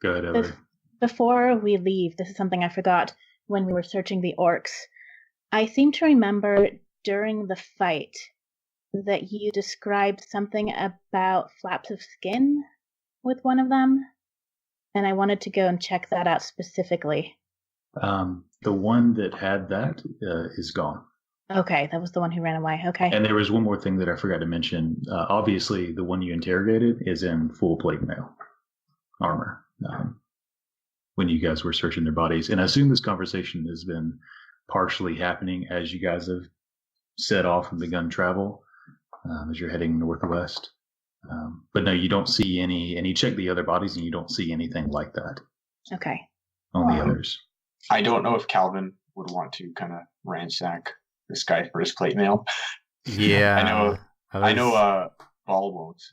[SPEAKER 3] go ahead, Ellery.
[SPEAKER 5] Before we leave, this is something I forgot when we were searching the orcs. I seem to remember during the fight that you described something about flaps of skin with one of them, and I wanted to go and check that out specifically.
[SPEAKER 3] The one that had that is gone.
[SPEAKER 5] Okay, that was the one who ran away. Okay.
[SPEAKER 3] And there was one more thing that I forgot to mention. Obviously, the one you interrogated is in full plate mail armor when you guys were searching their bodies. And I assume this conversation has been partially happening as you guys have set off and begun travel as you're heading northwest. But no, you don't see any, and you check the other bodies and you don't see anything like that
[SPEAKER 5] Okay.
[SPEAKER 3] on the others.
[SPEAKER 8] I don't know if Kalvyn would want to kind of ransack this guy for his plate mail.
[SPEAKER 1] Yeah.
[SPEAKER 8] I know Ball won't.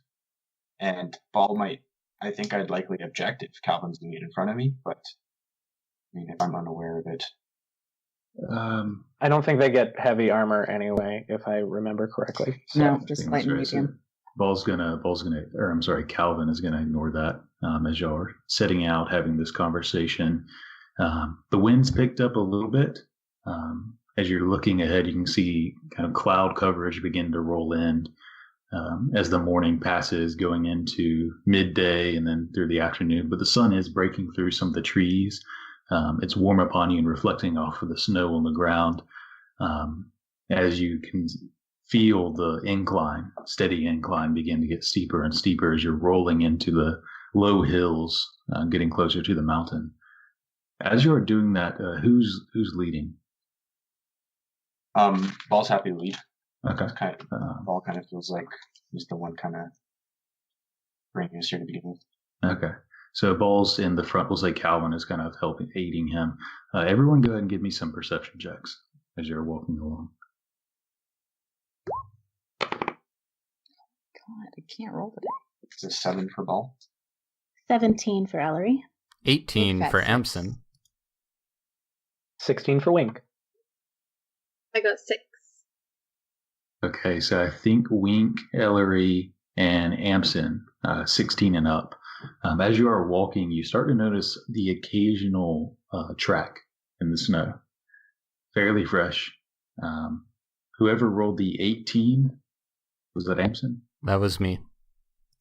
[SPEAKER 8] And Ball might, I think I'd likely object if Kalvyn's doing it in front of me, but I mean, if I'm unaware of it.
[SPEAKER 6] I don't think they get heavy armor anyway, if I remember correctly.
[SPEAKER 4] No, just light and medium.
[SPEAKER 3] Kalvyn is gonna ignore that as y'all are setting out, having this conversation. The wind's picked up a little bit. As you're looking ahead, you can see kind of cloud coverage begin to roll in as the morning passes, going into midday and then through the afternoon. But the sun is breaking through some of the trees. It's warm upon you and reflecting off of the snow on the ground. As you can feel the steady incline begin to get steeper and steeper as you're rolling into the low hills, getting closer to the mountain. As you're doing that, who's leading?
[SPEAKER 8] Ball's happy to lead.
[SPEAKER 3] Okay.
[SPEAKER 8] Ball kind of feels like he's the one kind of bringing us here to begin with.
[SPEAKER 3] Okay. So Ball's in the front. We'll say Kalvyn is kind of aiding him. Everyone go ahead and give me some perception checks as you're walking along.
[SPEAKER 4] God, I can't roll today.
[SPEAKER 8] It's a 7 for Ball.
[SPEAKER 5] 17 for Ellery.
[SPEAKER 1] 18 for
[SPEAKER 4] Fat
[SPEAKER 1] Amson.
[SPEAKER 6] 16 for Wink.
[SPEAKER 7] I got 6.
[SPEAKER 3] Okay, so I think Wink, Ellery, and Amson, 16 and up. As you are walking, you start to notice the occasional track in the snow. Fairly fresh. Whoever rolled the 18, was that Amson?
[SPEAKER 1] That was me.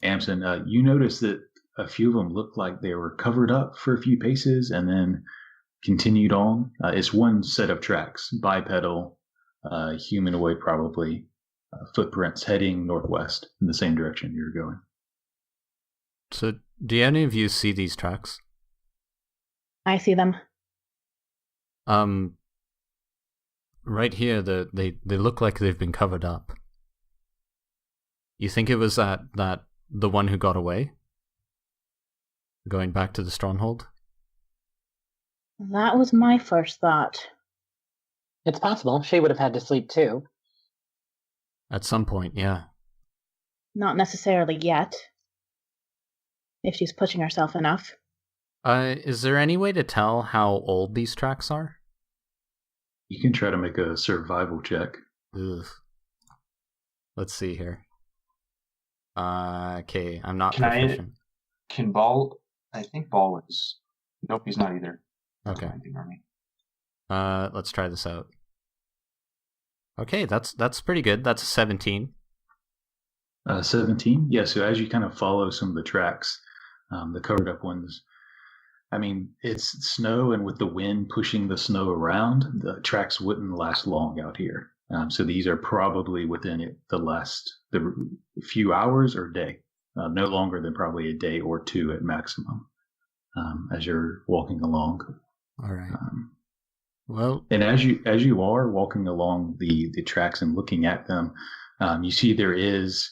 [SPEAKER 3] Amson, you notice that a few of them looked like they were covered up for a few paces and then continued on. It's one set of tracks, bipedal, humanoid probably, footprints heading northwest in the same direction you're going.
[SPEAKER 1] So, do any of you see these tracks?
[SPEAKER 5] I see them.
[SPEAKER 1] Right here, they look like they've been covered up. You think it was that the one who got away? Going back to the stronghold?
[SPEAKER 5] That was my first thought.
[SPEAKER 6] It's possible. She would have had to sleep too.
[SPEAKER 1] At some point, yeah.
[SPEAKER 5] Not necessarily yet. If she's pushing herself enough.
[SPEAKER 1] Is there any way to tell how old these tracks are?
[SPEAKER 3] You can try to make a survival check.
[SPEAKER 1] Ugh. Let's see here. Okay, I'm not proficient.
[SPEAKER 8] Can Ball... I think Ball is... Nope, he's not either.
[SPEAKER 1] Okay. Let's try this out. Okay, that's pretty good. That's a 17.
[SPEAKER 3] 17? Yeah, so as you kind of follow some of the tracks, the covered up ones, I mean, it's snow, and with the wind pushing the snow around, the tracks wouldn't last long out here. So these are probably within the few hours or day, no longer than probably a day or two at maximum, as you're walking along.
[SPEAKER 1] All right. Well,
[SPEAKER 3] and as you are walking along the tracks and looking at them, you see there is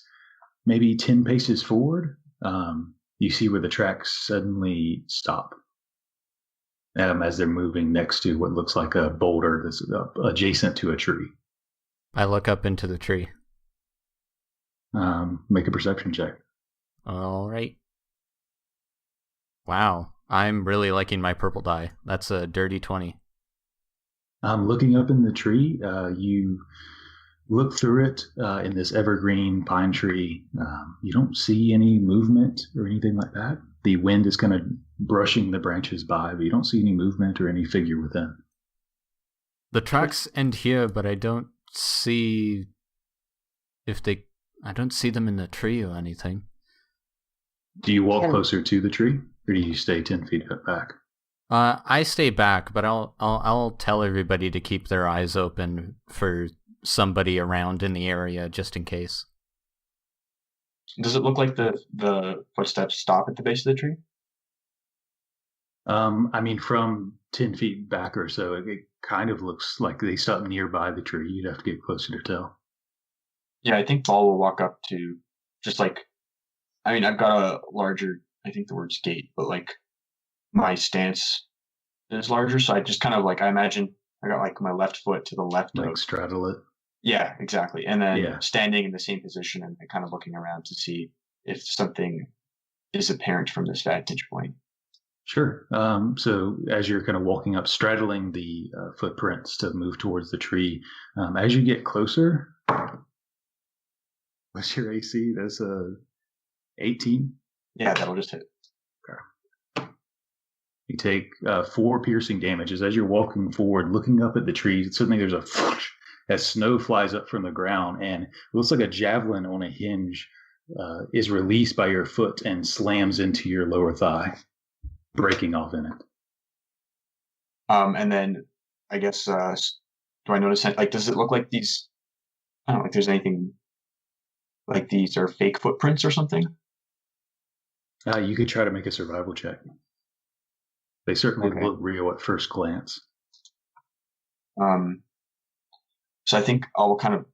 [SPEAKER 3] maybe 10 paces forward. You see where the tracks suddenly stop as they're moving next to what looks like a boulder that's adjacent to a tree.
[SPEAKER 1] I look up into the tree.
[SPEAKER 3] Make a perception check.
[SPEAKER 1] All right. Wow, I'm really liking my purple die. That's a dirty 20.
[SPEAKER 3] Looking up in the tree, you look through it in this evergreen pine tree. You don't see any movement or anything like that. The wind is kind of brushing the branches by, but you don't see any movement or any figure within.
[SPEAKER 1] The tracks end here, but I don't see I don't see them in the tree or anything.
[SPEAKER 3] Do you walk closer to the tree, or do you stay 10 feet back?
[SPEAKER 1] I stay back, but I'll tell everybody to keep their eyes open for somebody around in the area, just in case.
[SPEAKER 8] Does it look like the footsteps stop at the base of the tree?
[SPEAKER 3] I mean, from 10 feet back or so, it kind of looks like they stop nearby the tree. You'd have to get closer to tell.
[SPEAKER 8] Yeah, I think Ball will walk up to just like, I mean, I've got a larger, I think the word's gate, but like my stance is larger. So I just kind of like, I imagine I got like my left foot to the left
[SPEAKER 3] like
[SPEAKER 8] of.
[SPEAKER 3] Straddle it.
[SPEAKER 8] Yeah, exactly. And then standing in the same position and kind of looking around to see if something is apparent from this vantage point.
[SPEAKER 3] Sure. So as you're kind of walking up, straddling the footprints to move towards the tree, as you get closer, what's your AC? That's 18?
[SPEAKER 8] Yeah, that'll just hit.
[SPEAKER 3] Okay. You take 4 piercing damages. As you're walking forward, looking up at the trees, suddenly there's a whoosh as snow flies up from the ground, and it looks like a javelin on a hinge is released by your foot and slams into your lower thigh, breaking off in it.
[SPEAKER 8] And then I guess, do I notice, like, does it look like these, I don't know if there's anything, like these are fake footprints or something?
[SPEAKER 3] You could try to make a survival check. They certainly look real at first glance.
[SPEAKER 8] So I think I'll kind of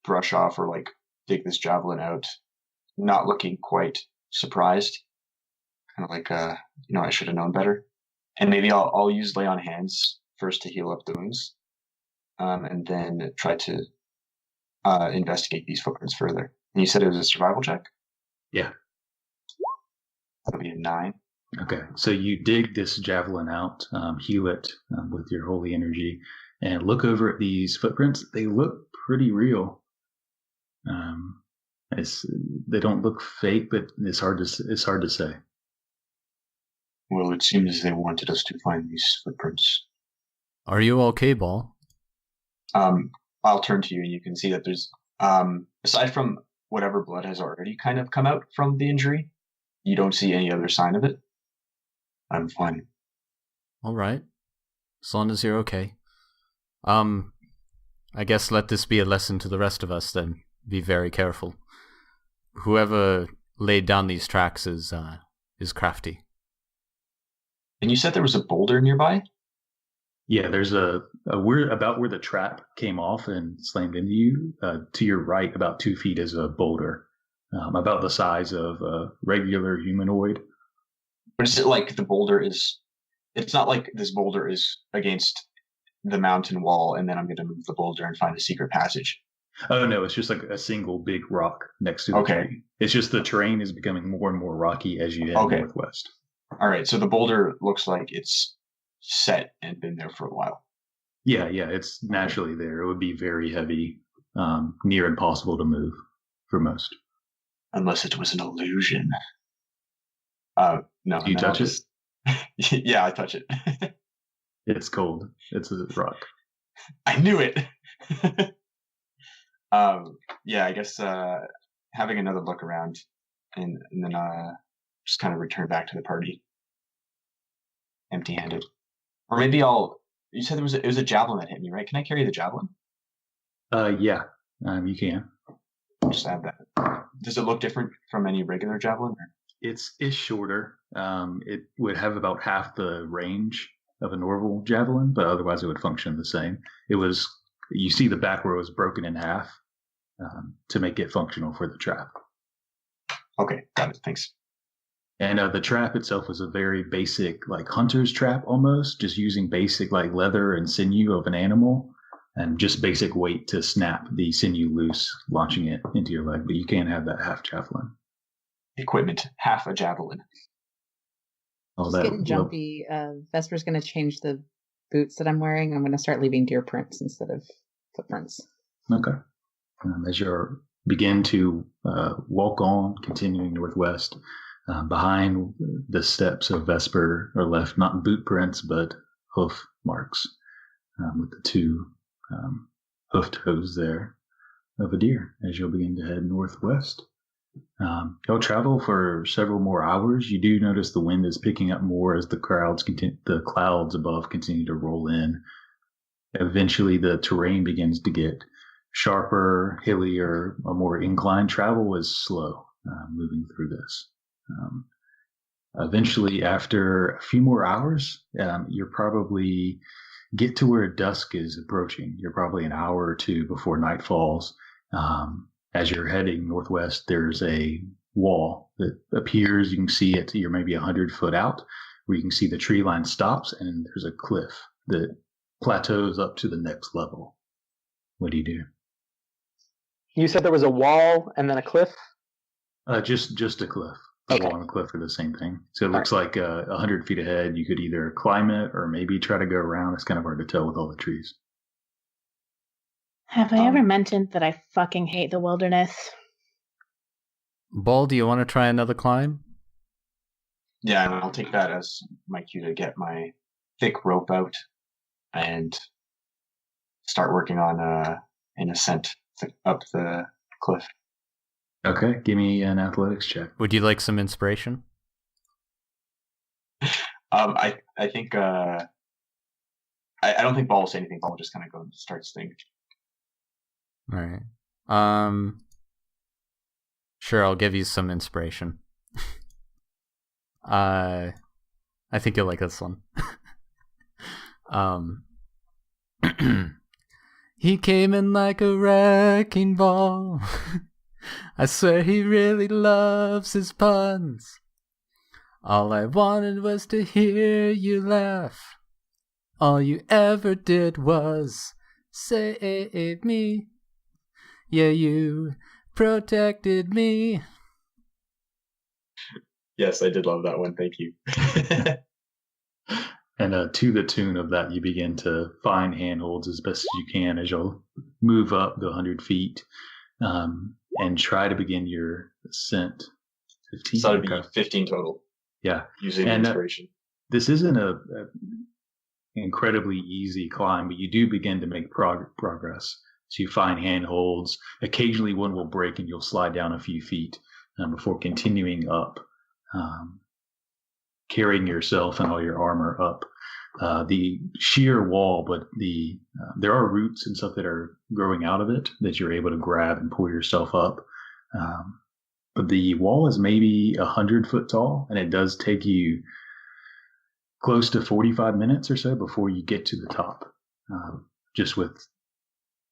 [SPEAKER 8] brush off or like dig this javelin out, not looking quite surprised. Kind of like, I should have known better. And maybe I'll use lay on hands first to heal up the wounds, and then try to investigate these footprints further. And you said it was a survival check?
[SPEAKER 3] Yeah.
[SPEAKER 8] That'll be a 9.
[SPEAKER 3] Okay, so you dig this javelin out, heal it with your holy energy, and look over at these footprints. They look pretty real. They don't look fake, but it's hard to say.
[SPEAKER 9] Well, it seems they wanted us to find these footprints.
[SPEAKER 1] Are you okay, Ball?
[SPEAKER 8] I'll turn to you, and you can see that there's, aside from whatever blood has already kind of come out from the injury, you don't see any other sign of it.
[SPEAKER 9] I'm fine.
[SPEAKER 1] All right. As long as you're okay. I guess let this be a lesson to the rest of us, then. Be very careful. Whoever laid down these tracks is crafty.
[SPEAKER 8] And you said there was a boulder nearby?
[SPEAKER 3] Yeah, there's we're about where the trap came off and slammed into you. To your right, about 2 feet, is a boulder, about the size of a regular humanoid.
[SPEAKER 8] But is it like the boulder is... It's not like this boulder is against the mountain wall, and then I'm going to move the boulder and find a secret passage.
[SPEAKER 3] Oh, no, it's just like a single big rock next to the tree. It's just the terrain is becoming more and more rocky as you head northwest.
[SPEAKER 8] All right, so the boulder looks like it's set and been there for a while.
[SPEAKER 3] Yeah, it's naturally there. It would be very heavy, near impossible to move for most.
[SPEAKER 8] Unless it was an illusion. No.
[SPEAKER 3] Do you touch it?
[SPEAKER 8] Yeah, I touch it.
[SPEAKER 3] It's cold. It's a rock.
[SPEAKER 8] I knew it! I guess having another look around and then just kind of return back to the party empty-handed. Or maybe you said it was a javelin that hit me, right? Can I carry the javelin?
[SPEAKER 3] Yeah, you can.
[SPEAKER 8] I'll just add that. Does it look different from any regular javelin? Or?
[SPEAKER 3] It's shorter. It would have about half the range of a normal javelin, but otherwise it would function the same. You see the back where it was broken in half to make it functional for the trap.
[SPEAKER 8] Okay, got it. Thanks.
[SPEAKER 3] And the trap itself was a very basic, like hunter's trap almost, just using basic like leather and sinew of an animal and just basic weight to snap the sinew loose, launching it into your leg. But you can't have that half javelin.
[SPEAKER 8] Equipment, half a javelin.
[SPEAKER 4] Just getting jumpy. Vesper's going to change the boots that I'm wearing. I'm going to start leaving deer prints instead of footprints.
[SPEAKER 3] Okay. As you begin to walk on, continuing northwest, behind the steps of Vesper are left not boot prints, but hoof marks with the 2 hoof toes there of a deer as you'll begin to head northwest. You'll travel for several more hours. You do notice the wind is picking up more as the clouds above continue to roll in. Eventually, the terrain begins to get sharper, hillier, a more inclined. Travel is slow moving through this. Eventually, after a few more hours, you're probably get to where dusk is approaching. You're probably an hour or 2 before night falls. As you're heading northwest, there's a wall that appears. You can see it. You're maybe 100 foot out, where you can see the tree line stops, and there's a cliff that plateaus up to the next level. What do you do?
[SPEAKER 6] You said there was a wall and then a cliff?
[SPEAKER 3] Just a cliff. The wall and a cliff are the same thing. So it looks like 100 feet ahead. You could either climb it or maybe try to go around. It's kind of hard to tell with all the trees.
[SPEAKER 5] Have I ever mentioned that I fucking hate the wilderness?
[SPEAKER 1] Ball, do you want to try another climb?
[SPEAKER 8] Yeah, and I'll take that as my cue to get my thick rope out and start working on an ascent up the cliff.
[SPEAKER 3] Okay, give me an athletics check.
[SPEAKER 1] Would you like some inspiration?
[SPEAKER 8] I think I don't think Ball will say anything. Ball will just kind of go and start sting.
[SPEAKER 1] All right. Sure, I'll give you some inspiration. I think you'll like this one. He came in like a wrecking ball. I swear he really loves his puns. All I wanted was to hear you laugh. All you ever did was save me. Yeah, you protected me.
[SPEAKER 8] Yes, I did love that one. Thank you.
[SPEAKER 3] And to the tune of that, you begin to find handholds as best as you can as you'll move up the 100 feet and try to begin your ascent. 15.
[SPEAKER 8] So that'd be 15 total.
[SPEAKER 3] Yeah.
[SPEAKER 8] Using inspiration.
[SPEAKER 3] This isn't a incredibly easy climb, but you do begin to make progress. So you find handholds. Occasionally one will break and you'll slide down a few feet before continuing up, carrying yourself and all your armor up the sheer wall, but there are roots and stuff that are growing out of it that you're able to grab and pull yourself up. But the wall is maybe 100 foot tall, and it does take you close to 45 minutes or so before you get to the top, just with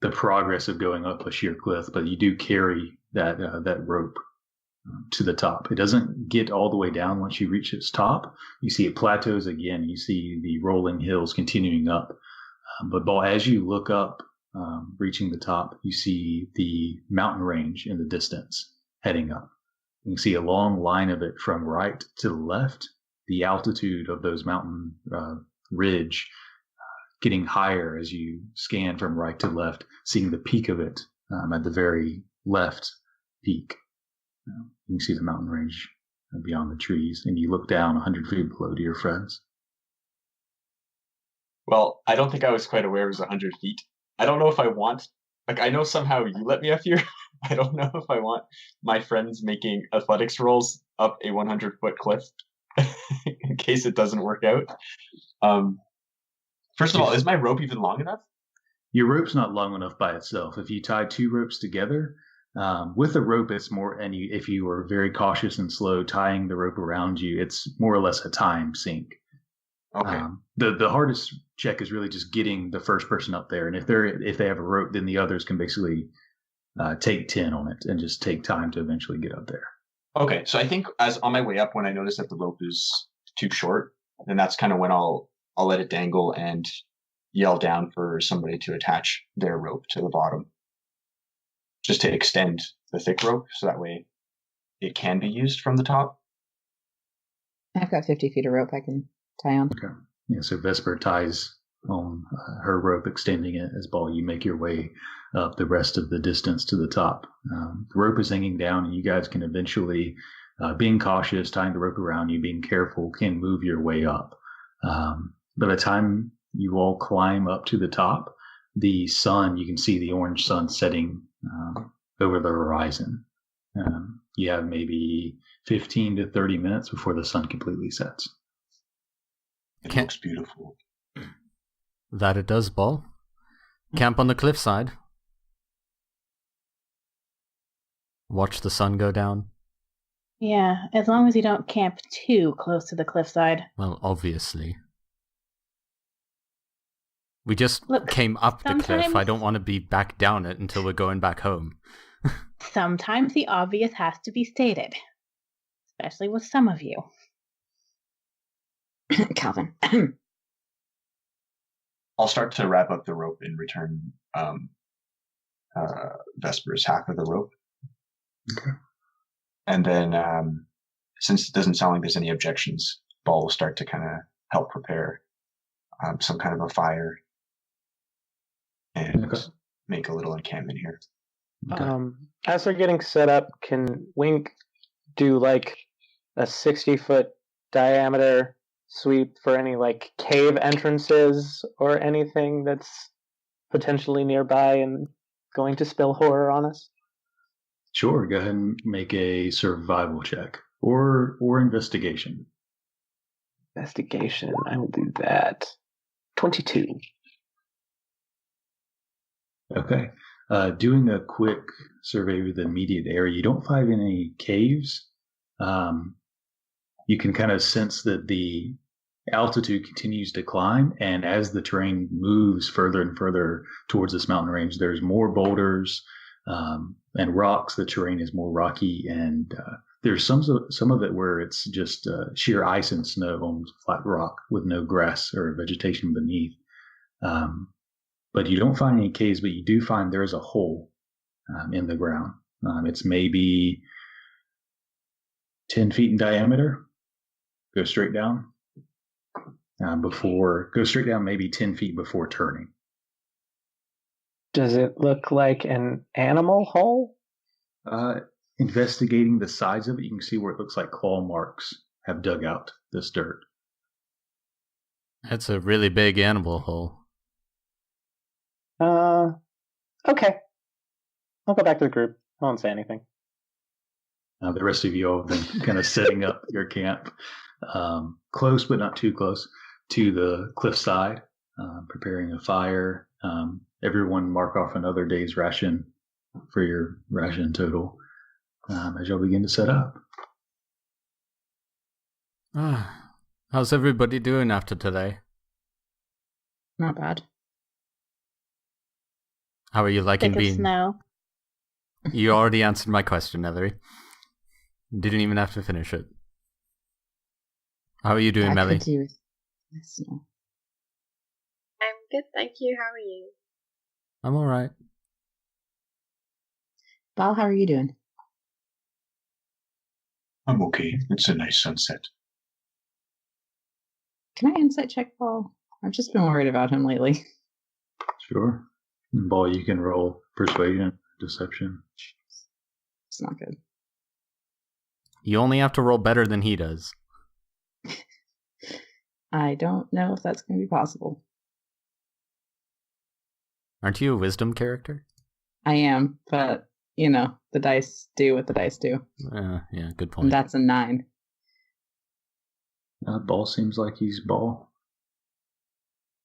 [SPEAKER 3] the progress of going up a sheer cliff. But you do carry that rope to the top. It doesn't get all the way down once you reach its top. You see it plateaus again. You see the rolling hills continuing up. But as you look up, reaching the top, you see the mountain range in the distance heading up. You can see a long line of it from right to the left. The altitude of those mountain ridge getting higher as you scan from right to left, seeing the peak of it at the very left peak. You can see the mountain range beyond the trees, and you look down 100 feet below to your friends.
[SPEAKER 8] Well, I don't think I was quite aware it was 100 feet. I don't know if I want, I know somehow you let me up here. I don't know if I want my friends making athletics rolls up a 100-foot cliff in case it doesn't work out. First of all, is my rope even long enough?
[SPEAKER 3] Your rope's not long enough by itself. If you tie two ropes together, with a rope, it's more, and if you were very cautious and slow tying the rope around you, it's more or less a time sink.
[SPEAKER 8] Okay.
[SPEAKER 3] The hardest check is really just getting the first person up there, and if they have a rope, then the others can basically take 10 on it and just take time to eventually get up there.
[SPEAKER 8] Okay, so I think as on my way up, when I notice that the rope is too short, then that's kind of when I'll let it dangle and yell down for somebody to attach their rope to the bottom, just to extend the thick rope, so that way it can be used from the top.
[SPEAKER 4] I've got 50 feet of rope I can tie on.
[SPEAKER 3] Okay. Yeah, so Vesper ties on her rope, extending it as Ball. You make your way up the rest of the distance to the top. The rope is hanging down, and you guys can eventually, being cautious, tying the rope around you, being careful, can move your way up. By the time you all climb up to the top, the sun, you can see the orange sun setting over the horizon. You have maybe 15 to 30 minutes before the sun completely sets.
[SPEAKER 9] It looks beautiful.
[SPEAKER 1] That it does, Ball. Camp on the cliffside. Watch the sun go down.
[SPEAKER 5] Yeah, as long as you don't camp too close to the cliffside.
[SPEAKER 1] Well, obviously. We just came up the cliff. I don't want to be back down it until we're going back home.
[SPEAKER 5] Sometimes the obvious has to be stated. Especially with some of you.
[SPEAKER 4] Kalvyn.
[SPEAKER 8] I'll start to wrap up the rope and return Vesper's half of the rope.
[SPEAKER 3] Okay.
[SPEAKER 8] And then, since it doesn't sound like there's any objections, Ball will start to kind of help prepare some kind of a fire and make a little encampment here.
[SPEAKER 3] Okay.
[SPEAKER 6] As they're getting set up, can Wink do like a 60-foot diameter sweep for any like cave entrances or anything that's potentially nearby and going to spill horror on us?
[SPEAKER 3] Sure, go ahead and make a survival check or investigation.
[SPEAKER 6] Investigation, I will do that. 22.
[SPEAKER 3] Okay. Doing a quick survey of the immediate area, you don't find any caves. You can kind of sense that the altitude continues to climb, and as the terrain moves further and further towards this mountain range, there's more boulders and rocks. The terrain is more rocky, and there's some of it where it's just sheer ice and snow on flat rock with no grass or vegetation beneath. But you don't find any caves, but you do find there's a hole in the ground. It's maybe 10 feet in diameter. Go straight down. Go straight down maybe 10 feet before turning.
[SPEAKER 6] Does it look like an animal hole?
[SPEAKER 3] Investigating the sides of it, you can see where it looks like claw marks have dug out this dirt.
[SPEAKER 1] That's a really big animal hole.
[SPEAKER 6] Okay. I'll go back to the group. I won't say anything.
[SPEAKER 3] The rest of you all have been kind of setting up your camp close, but not too close, to the cliffside, preparing a fire. Everyone mark off another day's ration for your ration total as y'all begin to set up.
[SPEAKER 1] How's everybody doing after today?
[SPEAKER 4] Not bad.
[SPEAKER 1] How are you liking being...
[SPEAKER 5] snow.
[SPEAKER 1] You already answered my question, Ellery. Didn't even have to finish it. How are you doing, Miley?
[SPEAKER 7] I'm good, thank you. How are you?
[SPEAKER 1] I'm alright.
[SPEAKER 4] Val, how are you doing?
[SPEAKER 9] I'm okay. It's a nice sunset.
[SPEAKER 4] Can I insight check Paul? I've just been worried about him lately.
[SPEAKER 3] Sure. Ball, you can roll persuasion, deception.
[SPEAKER 4] It's not good.
[SPEAKER 1] You only have to roll better than he does.
[SPEAKER 4] I don't know if that's going to be possible.
[SPEAKER 1] Aren't you a wisdom character?
[SPEAKER 4] I am, but, you know, the dice do what the dice do.
[SPEAKER 1] Yeah, good point.
[SPEAKER 4] And that's a 9.
[SPEAKER 3] Ball seems like he's Ball.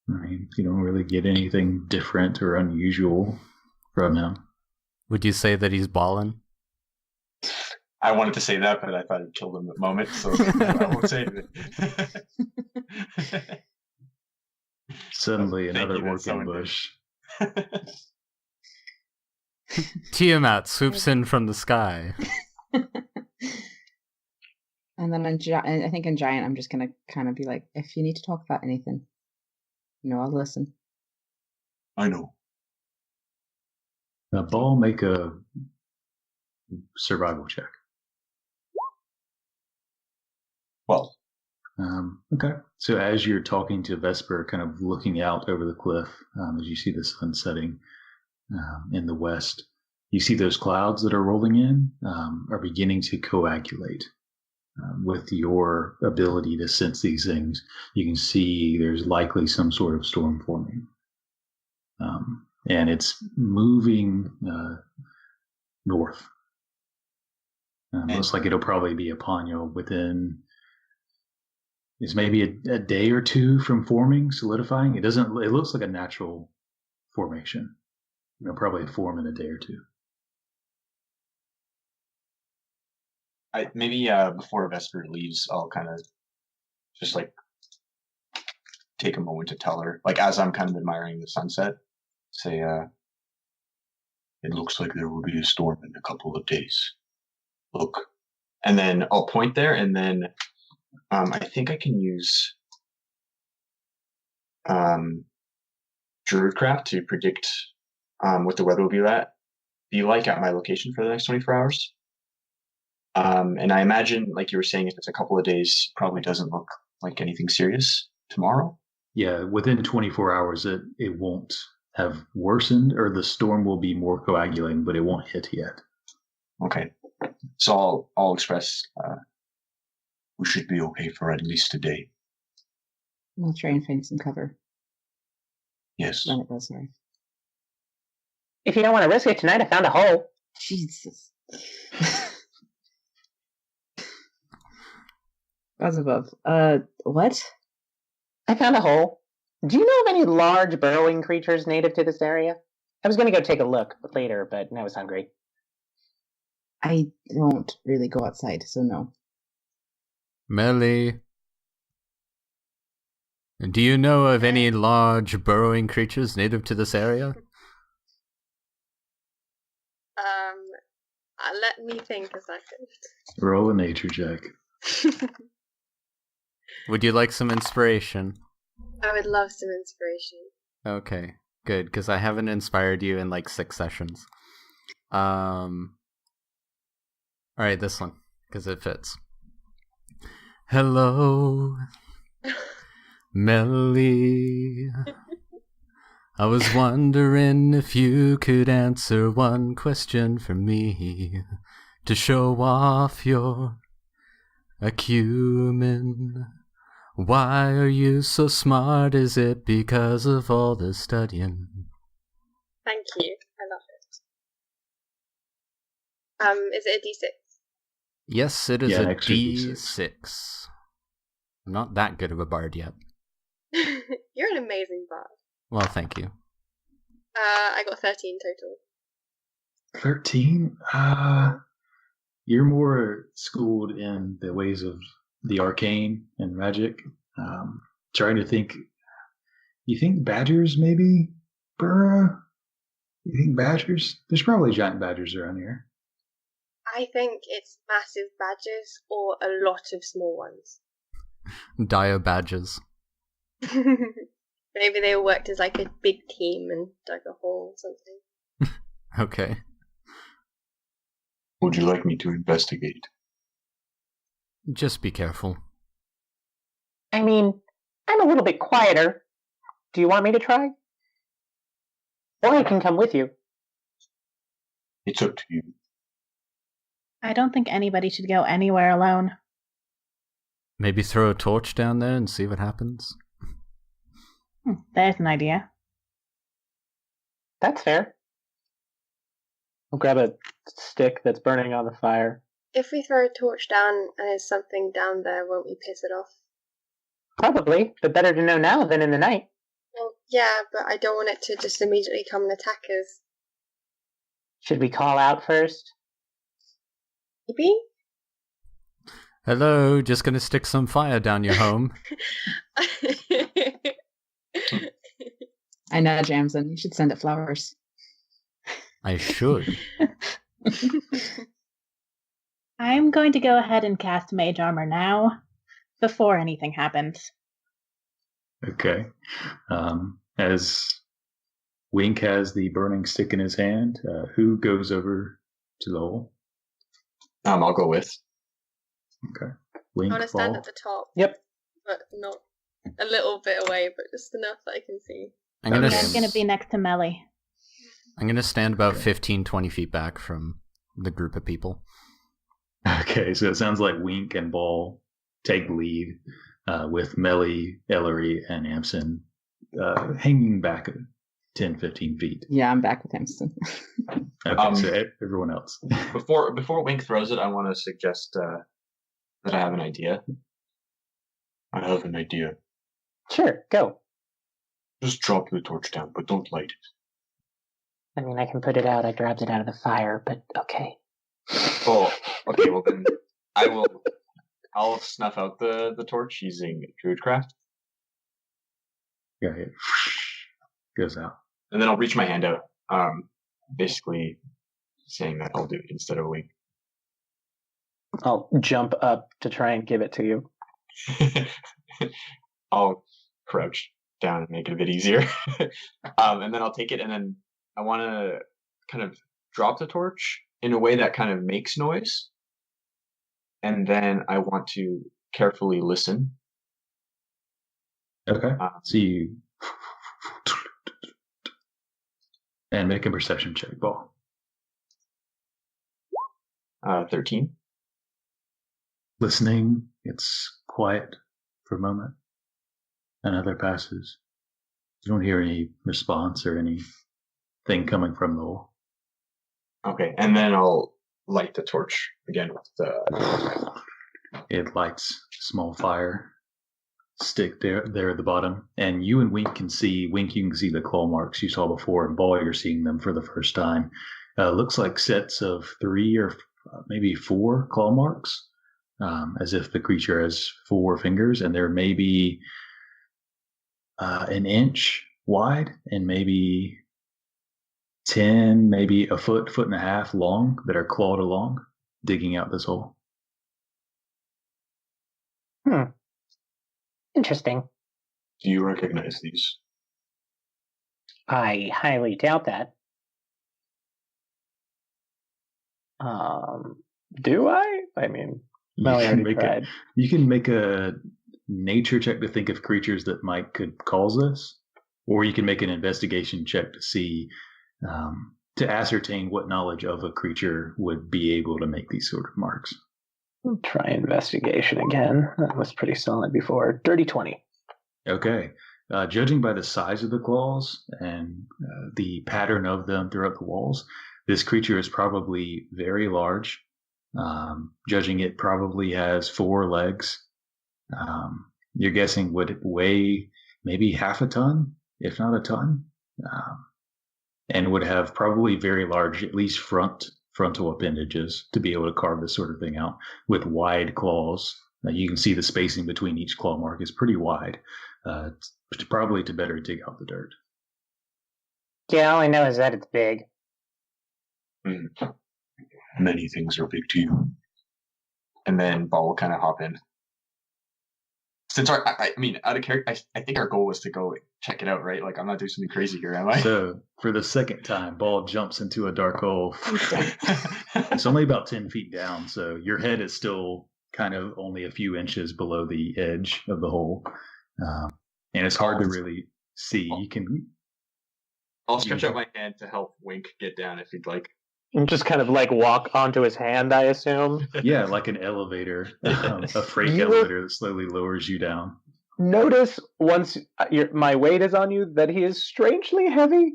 [SPEAKER 3] I mean, you don't really get anything different or unusual from him.
[SPEAKER 1] Would you say that he's ballin'?
[SPEAKER 8] I wanted to say that, but I thought it killed him at the moment, so I won't say it.
[SPEAKER 3] Suddenly, another working bush.
[SPEAKER 1] Tiamat swoops in from the sky.
[SPEAKER 4] And then I think in Giant, I'm just going to kind of be like, if you need to talk about anything, you know, I'll listen.
[SPEAKER 9] I know.
[SPEAKER 3] Ball, make a survival check.
[SPEAKER 8] Well.
[SPEAKER 3] Okay. So as you're talking to Vesper, kind of looking out over the cliff, as you see the sun setting in the west, you see those clouds that are rolling in are beginning to coagulate. With your ability to sense these things, you can see there's likely some sort of storm forming. And it's moving north. Looks like it'll probably be upon you within... It's maybe a day or two from forming, solidifying. It looks like a natural formation. It'll probably form in a day or two.
[SPEAKER 8] Maybe before Vesper leaves, I'll kind of just like take a moment to tell her, like as I'm kind of admiring the sunset, say,
[SPEAKER 9] it looks like there will be a storm in a couple of days. Look.
[SPEAKER 8] And then I'll point there, and then I think I can use Druidcraft to predict what the weather will be like at my location for the next 24 hours. And I imagine, like you were saying, if it's a couple of days, probably doesn't look like anything serious tomorrow.
[SPEAKER 3] Yeah, within 24 hours, it won't have worsened, or the storm will be more coagulating, but it won't hit yet.
[SPEAKER 8] Okay. So I'll express...
[SPEAKER 9] we should be okay for at least a day.
[SPEAKER 4] We'll try and find some cover.
[SPEAKER 9] Yes.
[SPEAKER 4] When it goes north.
[SPEAKER 6] If you don't want to risk it tonight, I found a hole.
[SPEAKER 4] Jesus. As above. What?
[SPEAKER 6] I found a hole. Do you know of any large burrowing creatures native to this area? I was going to go take a look later, but I was hungry.
[SPEAKER 4] I don't really go outside, so no.
[SPEAKER 1] Miley, do you know of any large burrowing creatures native to this area?
[SPEAKER 7] Let me think a second.
[SPEAKER 3] Roll a nature check.
[SPEAKER 1] Would you like some inspiration?
[SPEAKER 7] I would love some inspiration.
[SPEAKER 1] Okay, good, because I haven't inspired you in like 6 sessions. Alright, this one, because it fits. Hello, Miley. I was wondering if you could answer one question for me to show off your acumen. Why are you so smart? Is it because of all the studying?
[SPEAKER 7] Thank you. I love it. Is it a D6?
[SPEAKER 1] Yes, it is
[SPEAKER 3] an
[SPEAKER 1] a
[SPEAKER 3] extra
[SPEAKER 1] D6. I'm not that good of a bard yet.
[SPEAKER 7] You're an amazing bard.
[SPEAKER 1] Well, thank you.
[SPEAKER 7] I got 13 total.
[SPEAKER 3] 13? You're more schooled in the ways of the arcane and magic. Trying to think. You think badgers, maybe? Burra? You think badgers? There's probably giant badgers around here.
[SPEAKER 7] I think it's massive badgers or a lot of small ones.
[SPEAKER 1] Dire badges.
[SPEAKER 7] Maybe they worked as like a big team and dug a hole or something.
[SPEAKER 1] Okay.
[SPEAKER 9] Would you like me to investigate?
[SPEAKER 1] Just be careful.
[SPEAKER 6] I mean, I'm a little bit quieter. Do you want me to try? Or I can come with you.
[SPEAKER 9] It's up to you.
[SPEAKER 5] I don't think anybody should go anywhere alone.
[SPEAKER 1] Maybe throw a torch down there and see what happens.
[SPEAKER 5] There's an idea.
[SPEAKER 6] That's fair. I'll grab a stick that's burning on the fire.
[SPEAKER 7] If we throw a torch down and there's something down there, won't we piss it off?
[SPEAKER 6] Probably, but better to know now than in the night.
[SPEAKER 7] Well, yeah, but I don't want it to just immediately come and attack us.
[SPEAKER 6] Should we call out first?
[SPEAKER 7] Maybe?
[SPEAKER 1] Hello, just gonna stick some fire down your home.
[SPEAKER 4] I nudge Amazon. You should send it flowers.
[SPEAKER 1] I should.
[SPEAKER 5] I'm going to go ahead and cast Mage Armor now, before anything happens.
[SPEAKER 3] Okay. As Wink has the burning stick in his hand, who goes over to the hole?
[SPEAKER 8] I'll go with.
[SPEAKER 3] Okay.
[SPEAKER 7] I
[SPEAKER 3] Wink,
[SPEAKER 7] want to stand
[SPEAKER 3] Ball.
[SPEAKER 7] at the top.
[SPEAKER 6] Yep.
[SPEAKER 7] But not a little bit away, but just enough that I can see.
[SPEAKER 1] I'm gonna,
[SPEAKER 5] I'm going to be next to Melly.
[SPEAKER 1] I'm gonna stand about 15, 20 feet back from the group of people.
[SPEAKER 3] Okay, so it sounds like Wink and Ball take lead, with Melly, Ellery, and Amson hanging back 10, 15 feet.
[SPEAKER 4] Yeah, I'm back with Amazon.
[SPEAKER 3] Okay, so everyone else.
[SPEAKER 8] Before Wink throws it, I want to suggest that I have an idea.
[SPEAKER 9] I have an idea.
[SPEAKER 6] Sure, go.
[SPEAKER 9] Just drop the torch down, but don't light it.
[SPEAKER 6] I mean, I can put it out. I grabbed it out of the fire, but okay.
[SPEAKER 8] Oh, okay. Well then, I'll snuff out the torch using Druidcraft,
[SPEAKER 3] Yeah, it goes out.
[SPEAKER 8] and then I'll reach my hand out, basically saying that I'll do it instead of Wink.
[SPEAKER 6] I'll jump up to try and give it to you.
[SPEAKER 8] I'll crouch down and make it a bit easier, and then I'll take it, and then I want to kind of drop the torch in a way that kind of makes noise, and then I want to carefully listen.
[SPEAKER 3] Okay. So you and make a perception check, Ball.
[SPEAKER 8] 13.
[SPEAKER 3] Listening, it's quiet for a moment. Another passes. You don't hear any response or anything coming from the hole.
[SPEAKER 8] Okay, and then I'll light the torch again with the...
[SPEAKER 3] It lights a small fire stick there at the bottom, and you and Wink, you can see the claw marks you saw before, and Ball, you're seeing them for the first time. Looks like sets of 3 or maybe 4 claw marks, as if the creature has 4 fingers, and they're maybe an inch wide and maybe 10, maybe a foot and a half long that are clawed along, digging out this hole.
[SPEAKER 6] Interesting.
[SPEAKER 9] Do you recognize these?
[SPEAKER 6] I highly doubt that. Do I? I mean, Well, I already tried.
[SPEAKER 3] You can make a nature check to think of creatures that could cause this, or you can make an investigation check to see to ascertain what knowledge of a creature would be able to make these sort of marks.
[SPEAKER 6] I'll try investigation again. That was pretty solid before. Dirty 20.
[SPEAKER 3] Okay. Judging by the size of the claws and the pattern of them throughout the walls, this creature is probably very large. Judging it probably has 4 legs. You're guessing would weigh maybe half a ton, if not a ton, and would have probably very large, at least frontal appendages to be able to carve this sort of thing out with wide claws. Now you can see the spacing between each claw mark is pretty wide, probably to better dig out the dirt.
[SPEAKER 6] Yeah, all I know is that it's big.
[SPEAKER 9] Many things are big to you.
[SPEAKER 8] And then Ball will kind of hop in. Since out of character, I think our goal was to go check it out, right? Like, I'm not doing something crazy here, am I?
[SPEAKER 3] So, for the second time, Ball jumps into a dark hole. It's only about 10 feet down, so your head is still kind of only a few inches below the edge of the hole. And it's hard to really see.
[SPEAKER 8] I'll stretch out my hand to help Wink get down if he'd like.
[SPEAKER 6] And just kind of like walk onto his hand, I assume.
[SPEAKER 3] Yeah, like an elevator, a freight elevator that slowly lowers you down.
[SPEAKER 6] Notice once my weight is on you that he is strangely heavy,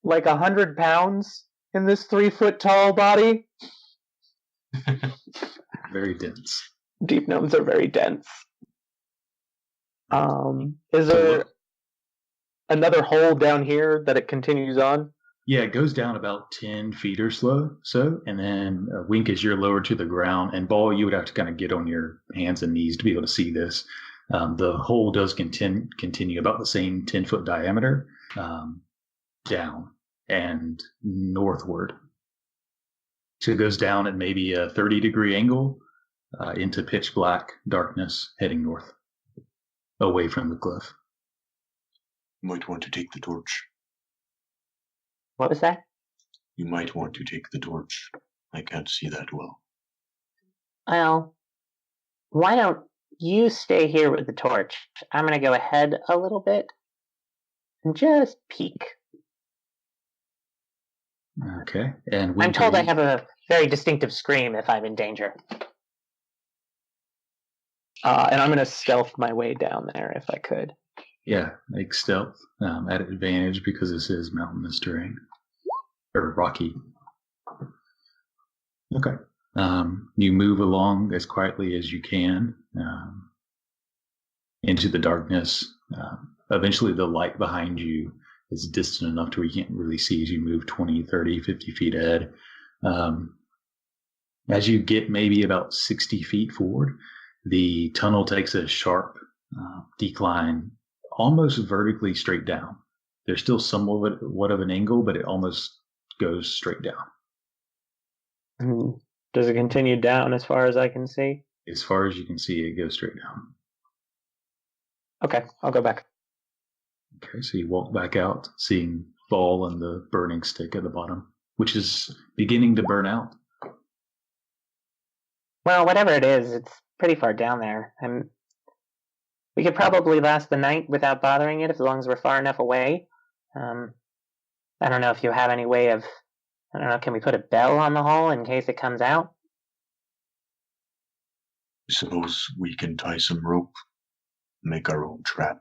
[SPEAKER 6] like 100 pounds in this 3-foot-tall body.
[SPEAKER 3] Very dense.
[SPEAKER 6] Deep gnomes are very dense. Is there another hole down here that it continues on?
[SPEAKER 3] Yeah, it goes down about 10 feet or so, and then Wink, as you're lowered to the ground, and Ball, you would have to kind of get on your hands and knees to be able to see this. The hole does continue about the same 10-foot diameter down and northward. So it goes down at maybe a 30-degree angle into pitch black darkness heading north, away from the cliff.
[SPEAKER 9] Might want to take the torch.
[SPEAKER 6] What was that?
[SPEAKER 9] You might want to take the torch. I can't see that well.
[SPEAKER 6] Well, why don't you stay here with the torch? I'm going to go ahead a little bit and just peek.
[SPEAKER 3] Okay. And
[SPEAKER 6] I'm told I have a very distinctive scream if I'm in danger. And I'm going to stealth my way down there if I could.
[SPEAKER 3] Yeah, make stealth at advantage because this is mountainous terrain. Or rocky. Okay. You move along as quietly as you can into the darkness. Eventually the light behind you is distant enough to where you can't really see as you move 20, 30, 50 feet ahead. As you get maybe about 60 feet forward, the tunnel takes a sharp decline almost vertically straight down. There's still somewhat of an angle, but it almost goes straight down.
[SPEAKER 6] Does it continue down as far as I can see?
[SPEAKER 3] As far as you can see, it goes straight down.
[SPEAKER 6] Okay, I'll go back.
[SPEAKER 3] Okay, so you walk back out, seeing Ball and the burning stick at the bottom, which is beginning to burn out.
[SPEAKER 6] Well, whatever it is, it's pretty far down there. We could probably last the night without bothering it as long as we're far enough away. I don't know if you have any way of, can we put a bell on the hole in case it comes out?
[SPEAKER 9] Suppose we can tie some rope, make our own trap.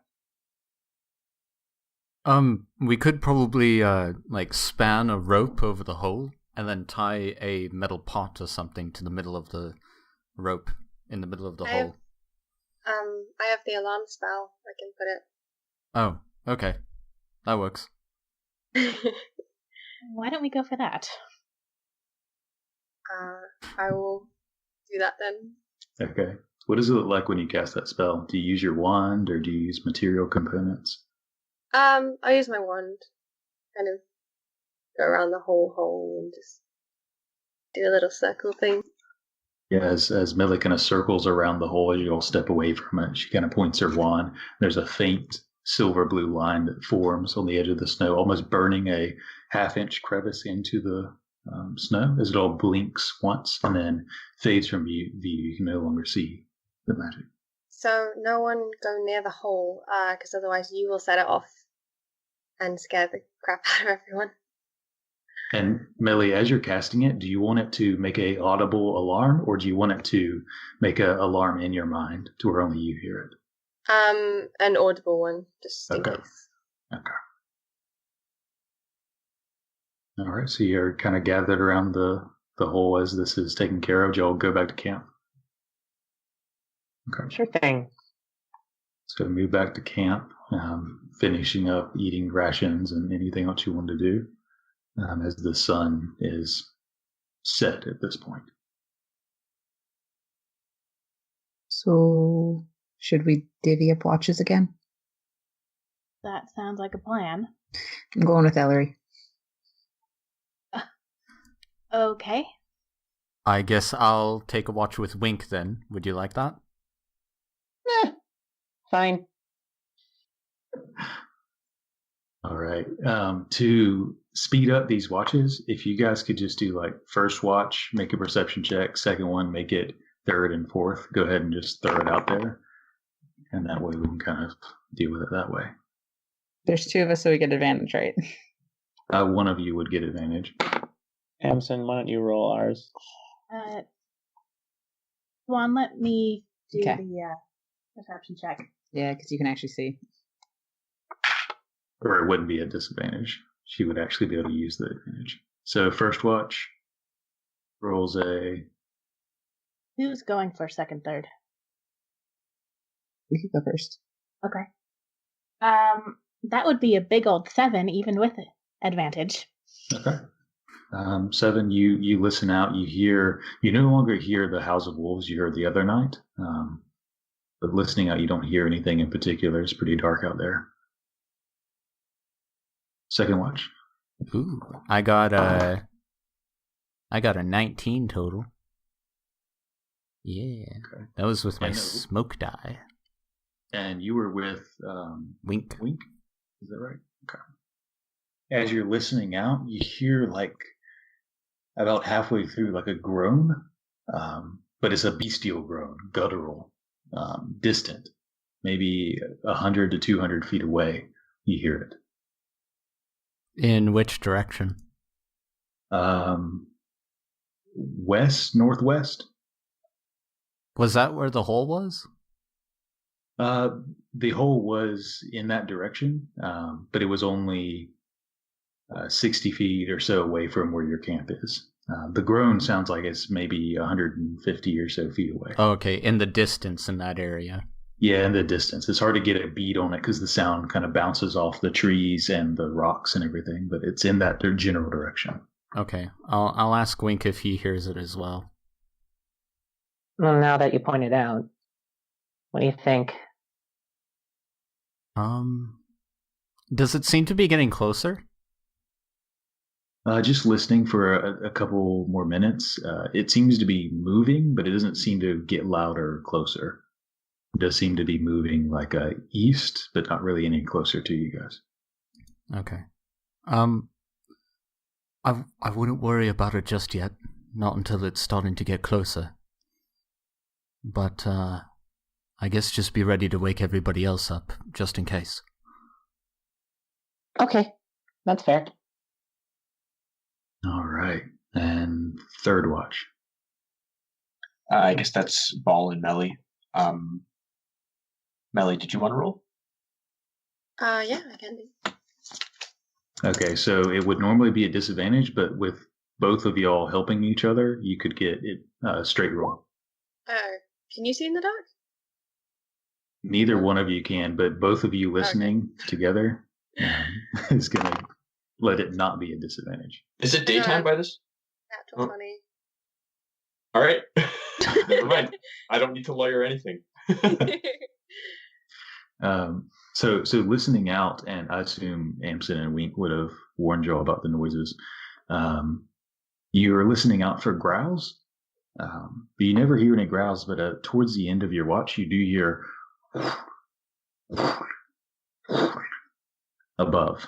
[SPEAKER 1] We could probably span a rope over the hole and then tie a metal pot or something to the middle of the rope in the middle of the hole.
[SPEAKER 7] I have the alarm spell. I can put it.
[SPEAKER 1] Oh, okay. That works.
[SPEAKER 5] Why don't we go for that?
[SPEAKER 7] I will do that then.
[SPEAKER 3] Okay. What does it look like when you cast that spell? Do you use your wand or do you use material components?
[SPEAKER 7] I use my wand. Kind of go around the whole hole and just do a little circle thing.
[SPEAKER 3] Yeah, as Millie kind of circles around the hole as you all step away from it, she kind of points her wand. There's a faint silver blue line that forms on the edge of the snow, almost burning a half-inch crevice into the Snow, as it all blinks once and then fades from view. You can no longer see the magic.
[SPEAKER 7] So no one go near the hole, because otherwise you will set it off and scare the crap out of everyone.
[SPEAKER 3] And Millie, as you're casting it, do you want it to make a audible alarm, or do you want it to make an alarm in your mind to where only you hear it?
[SPEAKER 7] An audible one, just in
[SPEAKER 3] Okay.
[SPEAKER 7] case.
[SPEAKER 3] Okay. All right, so you're kind of gathered around the hole as this is taken care of. Y'all go back to camp. Okay.
[SPEAKER 6] Sure thing.
[SPEAKER 3] So move back to camp, finishing up eating rations and anything else you want to do as the sun is set at this point.
[SPEAKER 4] So, should we divvy up watches again?
[SPEAKER 5] That sounds like a plan.
[SPEAKER 4] I'm going with Ellery.
[SPEAKER 5] Okay.
[SPEAKER 1] I guess I'll take a watch with Wink then. Would you like that?
[SPEAKER 6] Fine.
[SPEAKER 3] All right. To speed up these watches, if you guys could just do like first watch, make a perception check, second one, make it third and fourth, go ahead and just throw it out there. And that way we can kind of deal with it that way.
[SPEAKER 4] There's two of us, so we get advantage, right?
[SPEAKER 3] One of you would get advantage.
[SPEAKER 10] Amson, why don't you roll ours?
[SPEAKER 5] Swan, let me do
[SPEAKER 4] Okay.
[SPEAKER 5] the perception check.
[SPEAKER 4] Yeah, because you can actually see.
[SPEAKER 3] Or it wouldn't be a disadvantage. She would actually be able to use the advantage. So first watch rolls a...
[SPEAKER 5] Who's going for second, third?
[SPEAKER 4] We could go first.
[SPEAKER 5] Okay. That would be a big old 7, even with advantage.
[SPEAKER 3] Okay. 7, you listen out, you no longer hear the House of Wolves you heard the other night. But listening out, you don't hear anything in particular. It's pretty dark out there. Second watch.
[SPEAKER 1] Ooh, I got a 19 total. Yeah,
[SPEAKER 3] Okay.
[SPEAKER 1] that was with my
[SPEAKER 3] And,
[SPEAKER 1] smoke die.
[SPEAKER 3] And you were with
[SPEAKER 1] Wink.
[SPEAKER 3] Wink? Is that right? Okay. As you're listening out, you hear like about halfway through like a groan, but it's a bestial groan, guttural, distant, maybe 100 to 200 feet away. You hear it.
[SPEAKER 1] In which direction?
[SPEAKER 3] West, northwest.
[SPEAKER 1] Was that where the hole was?
[SPEAKER 3] The hole was in that direction, but it was only 60 feet or so away from where your camp is. The groan sounds like it's maybe 150 or so feet away.
[SPEAKER 1] Oh, okay, in the distance in that area.
[SPEAKER 3] Yeah, in the distance. It's hard to get a beat on it because the sound kind of bounces off the trees and the rocks and everything, but it's in that general direction.
[SPEAKER 1] Okay, I'll ask Wink if he hears it as well.
[SPEAKER 6] Well, now that you pointed out, what do you think?
[SPEAKER 1] Does it seem to be getting closer?
[SPEAKER 3] Just listening for a couple more minutes. It seems to be moving, but it doesn't seem to get louder or closer. It does seem to be moving like east, but not really any closer to you guys.
[SPEAKER 1] Okay. I wouldn't worry about it just yet. Not until it's starting to get closer. But, I guess just be ready to wake everybody else up, just in case.
[SPEAKER 6] Okay, that's fair.
[SPEAKER 3] All right. And third watch.
[SPEAKER 8] I guess that's Ball and Melly. Melly, did you want to roll?
[SPEAKER 7] Yeah, I can do.
[SPEAKER 3] Okay, so it would normally be a disadvantage, but with both of y'all helping each other, you could get it straight roll.
[SPEAKER 7] Can you see in the dark?
[SPEAKER 3] Neither one of you can, but both of you listening together is going to let it not be a disadvantage.
[SPEAKER 8] Is it daytime by this?
[SPEAKER 7] Natural 20.
[SPEAKER 8] All right. Never mind. I don't need to lawyer anything.
[SPEAKER 3] So listening out, and I assume Amson and Wink would have warned y'all about the noises. You're listening out for growls, but you never hear any growls. But towards the end of your watch, you do hear above.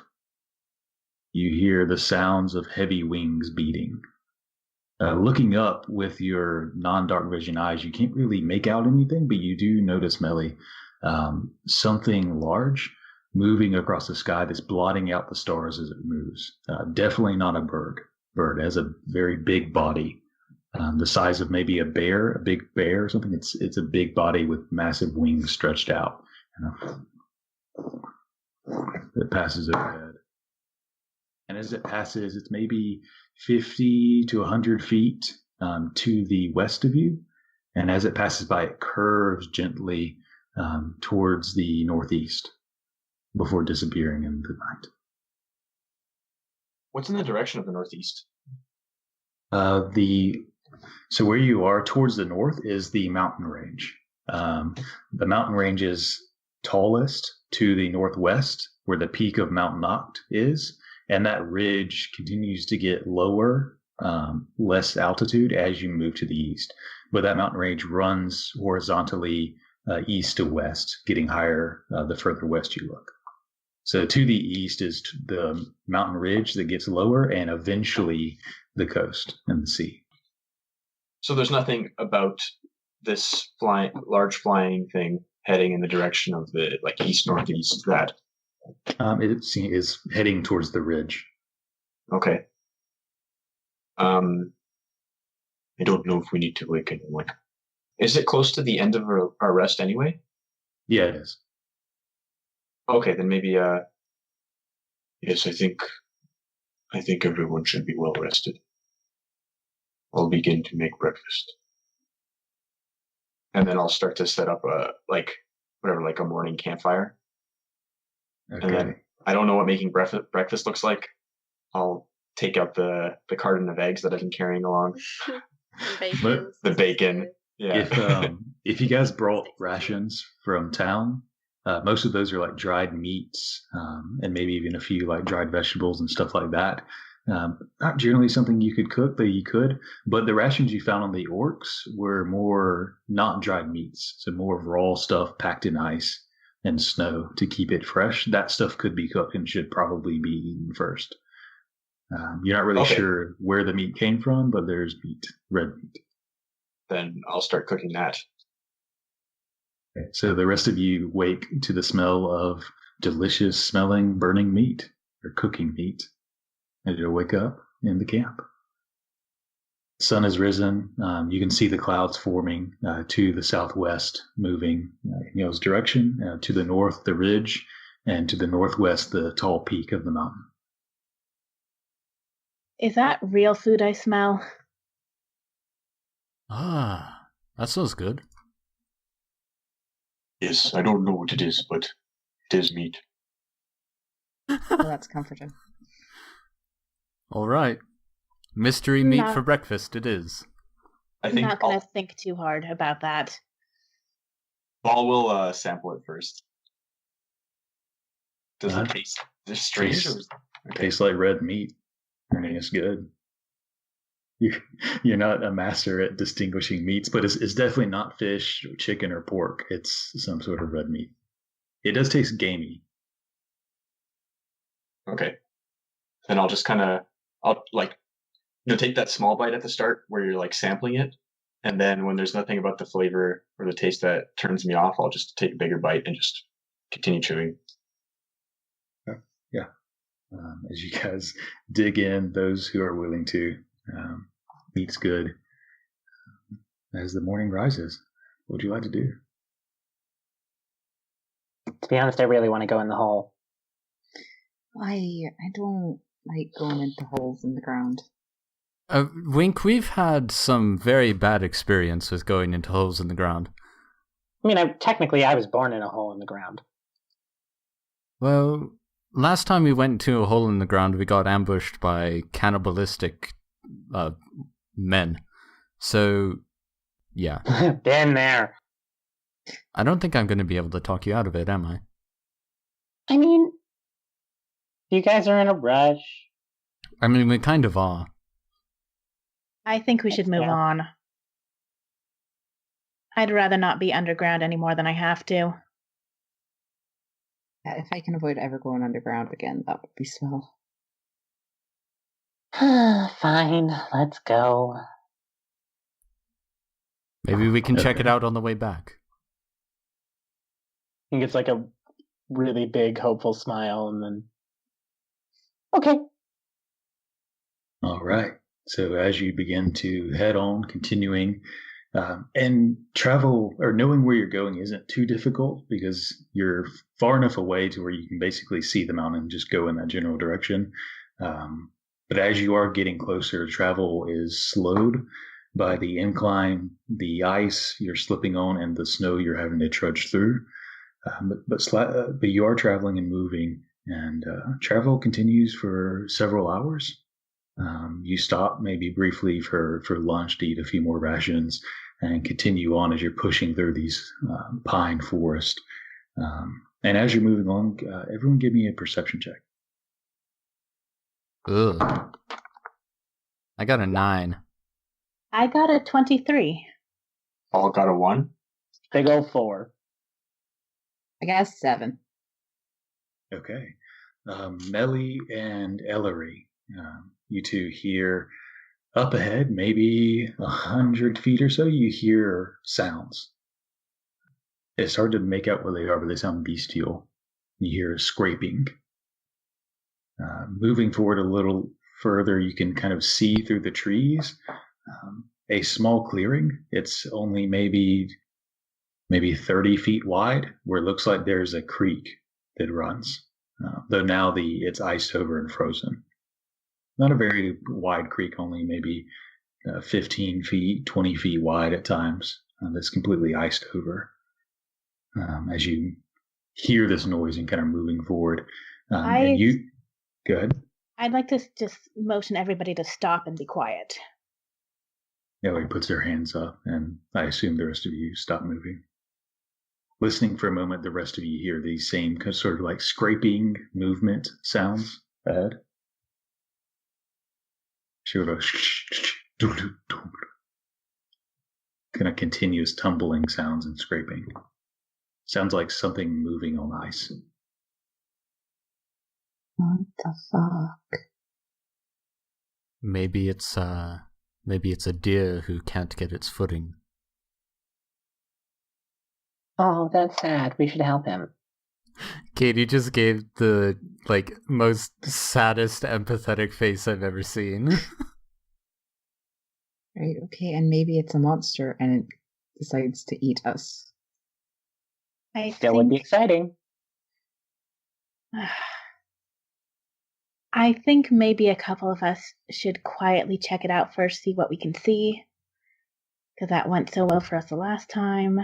[SPEAKER 3] you hear the sounds of heavy wings beating. Looking up with your non-dark vision eyes, you can't really make out anything, but you do notice, Miley, something large moving across the sky that's blotting out the stars as it moves. Definitely not a bird. Bird has a very big body, the size of maybe a big bear or something. It's a big body with massive wings stretched out. It passes overhead. And as it passes, it's maybe 50 to 100 feet to the west of you. And as it passes by, it curves gently towards the northeast before disappearing in the night.
[SPEAKER 8] What's in the direction of the northeast?
[SPEAKER 3] So where you are towards the north is the mountain range. The mountain range is tallest to the northwest, where the peak of Mount Noct is. And that ridge continues to get lower, less altitude as you move to the east. But that mountain range runs horizontally east to west, getting higher the further west you look. So to the east is the mountain ridge that gets lower, and eventually the coast and the sea.
[SPEAKER 8] So there's nothing about this large flying thing heading in the direction of the east-northeast that...
[SPEAKER 3] It is heading towards the ridge.
[SPEAKER 8] Okay. I don't know if we need to wake anyone. Is it close to the end of our rest anyway?
[SPEAKER 3] Yeah, it is.
[SPEAKER 8] Okay, then maybe, yes, I think everyone should be well rested. I'll begin to make breakfast. And then I'll start to set up a morning campfire.
[SPEAKER 3] Okay.
[SPEAKER 8] And then I don't know what making breakfast looks like. I'll take out the carton of eggs that I've been carrying along. The bacon. Yeah.
[SPEAKER 3] If you guys brought rations from town, most of those are like dried meats, and maybe even a few like dried vegetables and stuff like that. Not generally something you could cook, though you could. But the rations you found on the orcs were more not dried meats, so more of raw stuff packed in ice and snow to keep it fresh. That stuff could be cooked and should probably be eaten first. You're not really sure where the meat came from, but there's meat, red meat.
[SPEAKER 8] Then I'll start cooking that.
[SPEAKER 3] Okay, so the rest of you wake to the smell of delicious smelling burning meat or cooking meat, and you'll wake up in the camp. The sun has risen. You can see the clouds forming to the southwest, moving in y'all's direction. To the north, the ridge, and to the northwest, the tall peak of the mountain.
[SPEAKER 5] Is that real food I smell?
[SPEAKER 1] Ah, that smells good.
[SPEAKER 9] Yes, I don't know what it is, but it is meat.
[SPEAKER 4] Well, that's comforting.
[SPEAKER 1] All right. Mystery meat for breakfast it is.
[SPEAKER 5] I'm not going to think too hard about that.
[SPEAKER 8] Paul will sample it first. Does it taste strange?
[SPEAKER 3] Tastes like red meat. I mean, it's good. You're not a master at distinguishing meats, but it's definitely not fish, or chicken, or pork. It's some sort of red meat. It does taste gamey.
[SPEAKER 8] Okay. Then I'll just take that small bite at the start where you're like sampling it, and then when there's nothing about the flavor or the taste that turns me off, I'll just take a bigger bite and just continue chewing.
[SPEAKER 3] Yeah. As you guys dig in, those who are willing to, meat's good. As the morning rises, what would you like to do?
[SPEAKER 6] To be honest, I really want to go in the hole.
[SPEAKER 4] I don't like going into holes in the ground.
[SPEAKER 1] Wink, we've had some very bad experience with going into holes in the ground.
[SPEAKER 6] I mean, technically I was born in a hole in the ground.
[SPEAKER 1] Well, last time we went into a hole in the ground, we got ambushed by cannibalistic men. So, yeah.
[SPEAKER 6] Been there.
[SPEAKER 1] I don't think I'm going to be able to talk you out of it, am I?
[SPEAKER 6] I mean, you guys are in a rush.
[SPEAKER 1] I mean, we kind of are.
[SPEAKER 5] I think we should move on. I'd rather not be underground any more than I have to.
[SPEAKER 4] Yeah, if I can avoid ever going underground again, that would be swell.
[SPEAKER 6] Fine, let's go.
[SPEAKER 1] Maybe we can check
[SPEAKER 3] Okay.
[SPEAKER 1] it out on the way back.
[SPEAKER 10] He gets like a really big, hopeful smile, and then
[SPEAKER 6] Okay.
[SPEAKER 3] All right. So as you begin to head on, continuing, and travel or knowing where you're going isn't too difficult because you're far enough away to where you can basically see the mountain and just go in that general direction. But as you are getting closer, travel is slowed by the incline, the ice you're slipping on, and the snow you're having to trudge through. But you are traveling and moving, and travel continues for several hours. You stop maybe briefly for lunch to eat a few more rations and continue on as you're pushing through these pine forest. And as you're moving on, everyone give me a perception check.
[SPEAKER 1] Ugh. I got a 9.
[SPEAKER 5] I got a 23.
[SPEAKER 8] All got a 1.
[SPEAKER 10] big ol' 4.
[SPEAKER 4] I guess 7.
[SPEAKER 3] Okay. Miley and Ellery, you two hear up ahead, maybe 100 feet or so, you hear sounds. It's hard to make out what they are, but they sound bestial. You hear scraping. Moving forward a little further, you can kind of see through the trees a small clearing. It's only maybe 30 feet wide, where it looks like there's a creek that runs. Though now it's iced over and frozen. Not a very wide creek, only maybe 15 feet, 20 feet wide at times. That's completely iced over. As you hear this noise and kind of moving forward, and you go ahead.
[SPEAKER 5] I'd like to just motion everybody to stop and be quiet.
[SPEAKER 3] Ellery puts her hands up, and I assume the rest of you stop moving. Listening for a moment, the rest of you hear these same sort of like scraping movement sounds ahead. Sort of kind of continuous tumbling sounds and scraping. Sounds like something moving on ice.
[SPEAKER 4] What the fuck?
[SPEAKER 1] Maybe it's a deer who can't get its footing.
[SPEAKER 6] Oh, that's sad. We should help him.
[SPEAKER 1] Katie just gave the most saddest empathetic face I've ever seen.
[SPEAKER 4] Right, okay, and maybe it's a monster and it decides to eat us.
[SPEAKER 6] Still would be exciting.
[SPEAKER 5] I think maybe a couple of us should quietly check it out first, see what we can see. Because that went so well for us the last time.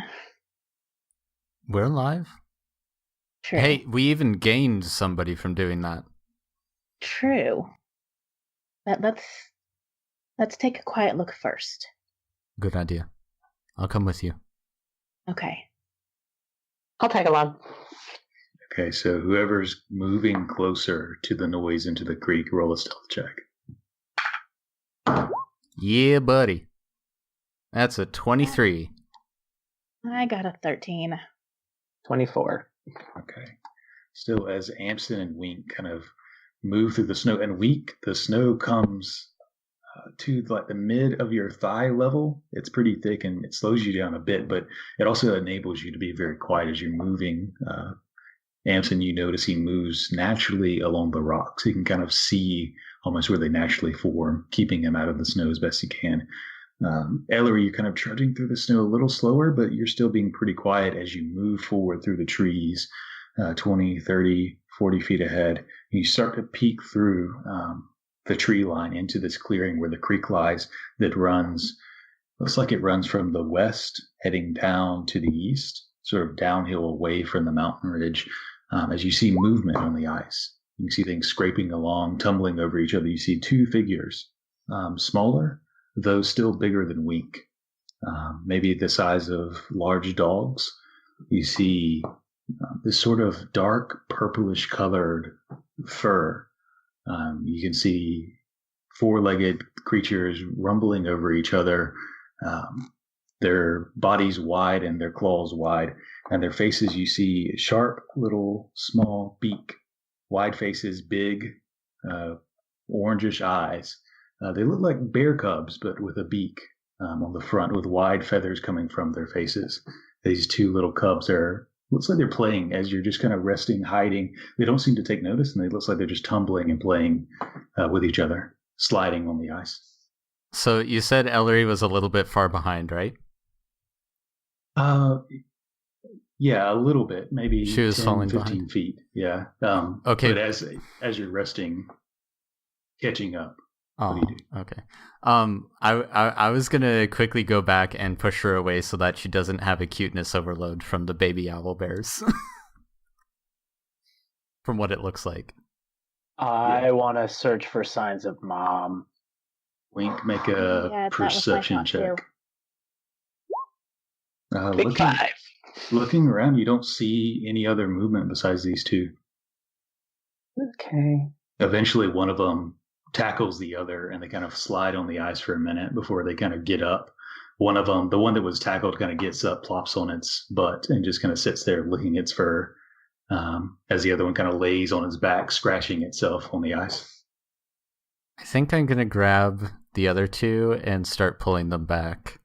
[SPEAKER 1] We're alive?
[SPEAKER 5] True.
[SPEAKER 1] Hey, we even gained somebody from doing that.
[SPEAKER 5] True. But let's take a quiet look first.
[SPEAKER 1] Good idea. I'll come with you.
[SPEAKER 5] Okay.
[SPEAKER 6] I'll tag along.
[SPEAKER 3] Okay, so whoever's moving closer to the noise into the creek, roll a stealth check.
[SPEAKER 1] Yeah, buddy. That's a 23.
[SPEAKER 5] I got a 13.
[SPEAKER 6] 24.
[SPEAKER 3] Okay. Still, as Amson and Wink kind of move through the snow, and Wink, the snow comes to like the mid of your thigh level. It's pretty thick and it slows you down a bit, but it also enables you to be very quiet as you're moving. Amson, you notice he moves naturally along the rocks. You can kind of see almost where they naturally form, keeping him out of the snow as best you can. Ellery, you're kind of trudging through the snow a little slower, but you're still being pretty quiet as you move forward through the trees, 20, 30, 40 feet ahead. You start to peek through the tree line into this clearing where the creek lies that looks like it runs from the west, heading down to the east, sort of downhill away from the mountain ridge. As you see movement on the ice, you can see things scraping along, tumbling over each other. You see two figures, smaller, though still bigger than Wink, maybe the size of large dogs. You see this sort of dark purplish colored fur. You can see four-legged creatures rumbling over each other, their bodies wide and their claws wide, and their faces you see sharp little small beak, wide faces, big orangish eyes. They look like bear cubs, but with a beak on the front, with wide feathers coming from their faces. These two little cubs looks like they're playing as you're just kind of resting, hiding. They don't seem to take notice, and it looks like they're just tumbling and playing with each other, sliding on the ice.
[SPEAKER 1] So you said Ellery was a little bit far behind, right?
[SPEAKER 3] Yeah, a little bit, maybe
[SPEAKER 1] she was
[SPEAKER 3] 10,
[SPEAKER 1] falling
[SPEAKER 3] 15
[SPEAKER 1] behind.
[SPEAKER 3] feet. Yeah.
[SPEAKER 1] Okay.
[SPEAKER 3] But as you're resting, catching up.
[SPEAKER 1] Oh,
[SPEAKER 3] what do you do?
[SPEAKER 1] Okay. I was gonna quickly go back and push her away so that she doesn't have a cuteness overload from the baby owl bears. From what it looks like.
[SPEAKER 10] I want to search for signs of mom.
[SPEAKER 3] Wink, make a perception check. Looking around, you don't see any other movement besides these two.
[SPEAKER 10] Okay.
[SPEAKER 3] Eventually, one of them tackles the other, and they kind of slide on the ice for a minute before they kind of get up. One of them, the one that was tackled, kind of gets up, plops on its butt, and just kind of sits there licking its fur, as the other one kind of lays on its back, scratching itself on the ice.
[SPEAKER 1] I think I'm gonna grab the other two and start pulling them back.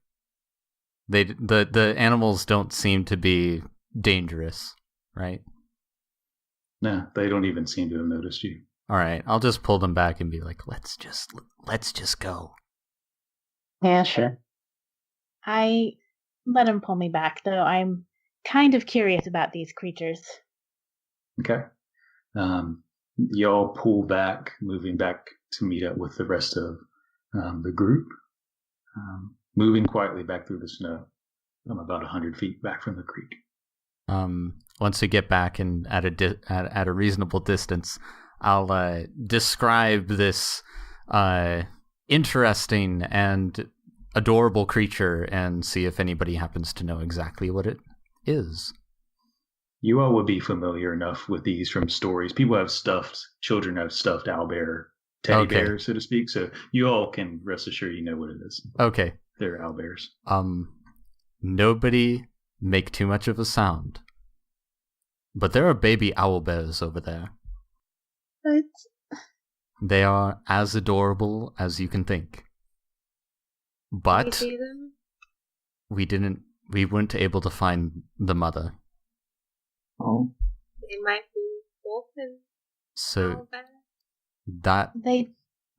[SPEAKER 1] The animals don't seem to be dangerous, right?
[SPEAKER 3] No, they don't even seem to have noticed you.
[SPEAKER 1] All right, I'll just pull them back and be like, let's just go.
[SPEAKER 10] Yeah, sure.
[SPEAKER 5] I let him pull me back, though I'm kind of curious about these creatures.
[SPEAKER 3] Okay. Y'all pull back, moving back to meet up with the rest of the group, moving quietly back through the snow. I'm about 100 feet back from the creek.
[SPEAKER 1] Once we get back and at a reasonable distance, I'll describe this interesting and adorable creature and see if anybody happens to know exactly what it is.
[SPEAKER 3] You all would be familiar enough with these from stories. Children have stuffed owlbear teddy bears, so to speak. So you all can rest assured you know what it is.
[SPEAKER 1] Okay.
[SPEAKER 3] They're owlbears.
[SPEAKER 1] Nobody make too much of a sound. But there are baby owlbears over there.
[SPEAKER 7] What?
[SPEAKER 1] They are as adorable as you can think. But
[SPEAKER 7] Did you see them?
[SPEAKER 1] we weren't able to find the mother.
[SPEAKER 10] Oh.
[SPEAKER 7] They might be wolf and
[SPEAKER 1] So
[SPEAKER 7] owlbear.
[SPEAKER 5] They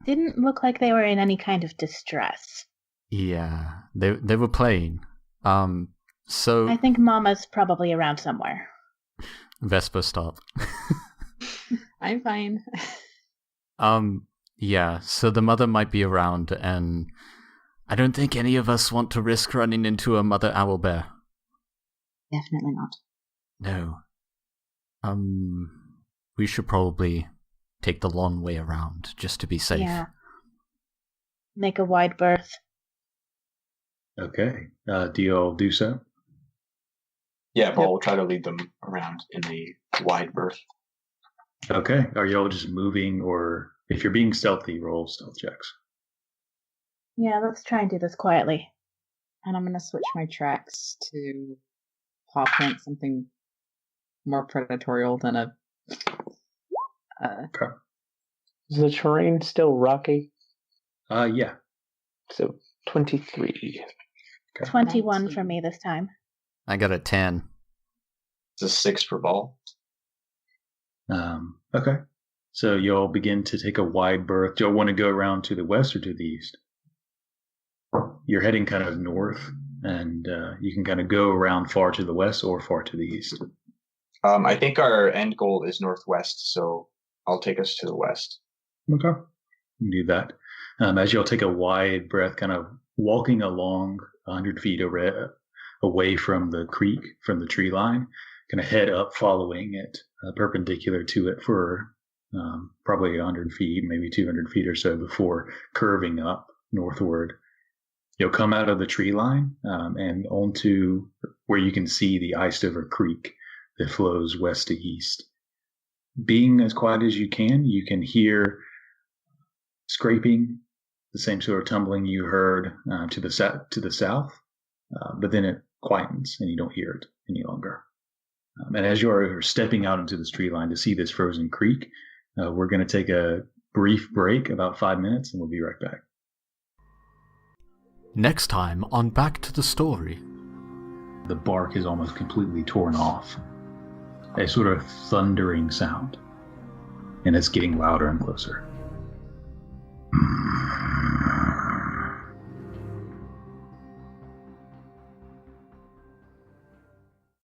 [SPEAKER 5] didn't look like they were in any kind of distress.
[SPEAKER 1] Yeah, they were playing. So
[SPEAKER 5] I think Mama's probably around somewhere.
[SPEAKER 1] Vesper, stop.
[SPEAKER 4] I'm fine.
[SPEAKER 1] Yeah, so the mother might be around, and I don't think any of us want to risk running into a mother owlbear.
[SPEAKER 4] Definitely not.
[SPEAKER 1] No. We should probably take the long way around, just to be safe.
[SPEAKER 5] Yeah. Make a wide berth.
[SPEAKER 3] Okay. Do you all do so?
[SPEAKER 8] Yeah, but we'll try to lead them around in a wide berth.
[SPEAKER 3] Okay. Are you all just moving, or if you're being stealthy, roll stealth checks?
[SPEAKER 5] Yeah, let's try and do this quietly.
[SPEAKER 4] And I'm going to switch my tracks to paw print, something more predatorial than a...
[SPEAKER 3] Okay.
[SPEAKER 6] Is the terrain still rocky?
[SPEAKER 3] Yeah.
[SPEAKER 6] So 23.
[SPEAKER 3] Okay.
[SPEAKER 5] 21 for me this time.
[SPEAKER 1] I got a 10.
[SPEAKER 8] It's a 6 for ball.
[SPEAKER 3] Okay. So y'all begin to take a wide berth. Do y'all want to go around to the west or to the east? You're heading kind of north, and you can kind of go around far to the west or far to the east.
[SPEAKER 8] I think our end goal is northwest, so I'll take us to the west.
[SPEAKER 3] Okay. You can do that. As y'all take a wide breath, kind of walking along 100 feet away from the creek, from the tree line, kind of head up following it, perpendicular to it for probably 100 feet, maybe 200 feet or so before curving up northward. You'll come out of the tree line and onto where you can see the iced over creek that flows west to east. Being as quiet as you can hear scraping, the same sort of tumbling you heard to the south, but then it quietens and you don't hear it any longer. And as you are stepping out into this tree line to see this frozen creek, we're going to take a brief break, about 5 minutes, and we'll be right back.
[SPEAKER 1] Next time on Back to the Story.
[SPEAKER 3] The bark is almost completely torn off. A sort of thundering sound. And it's getting louder and closer.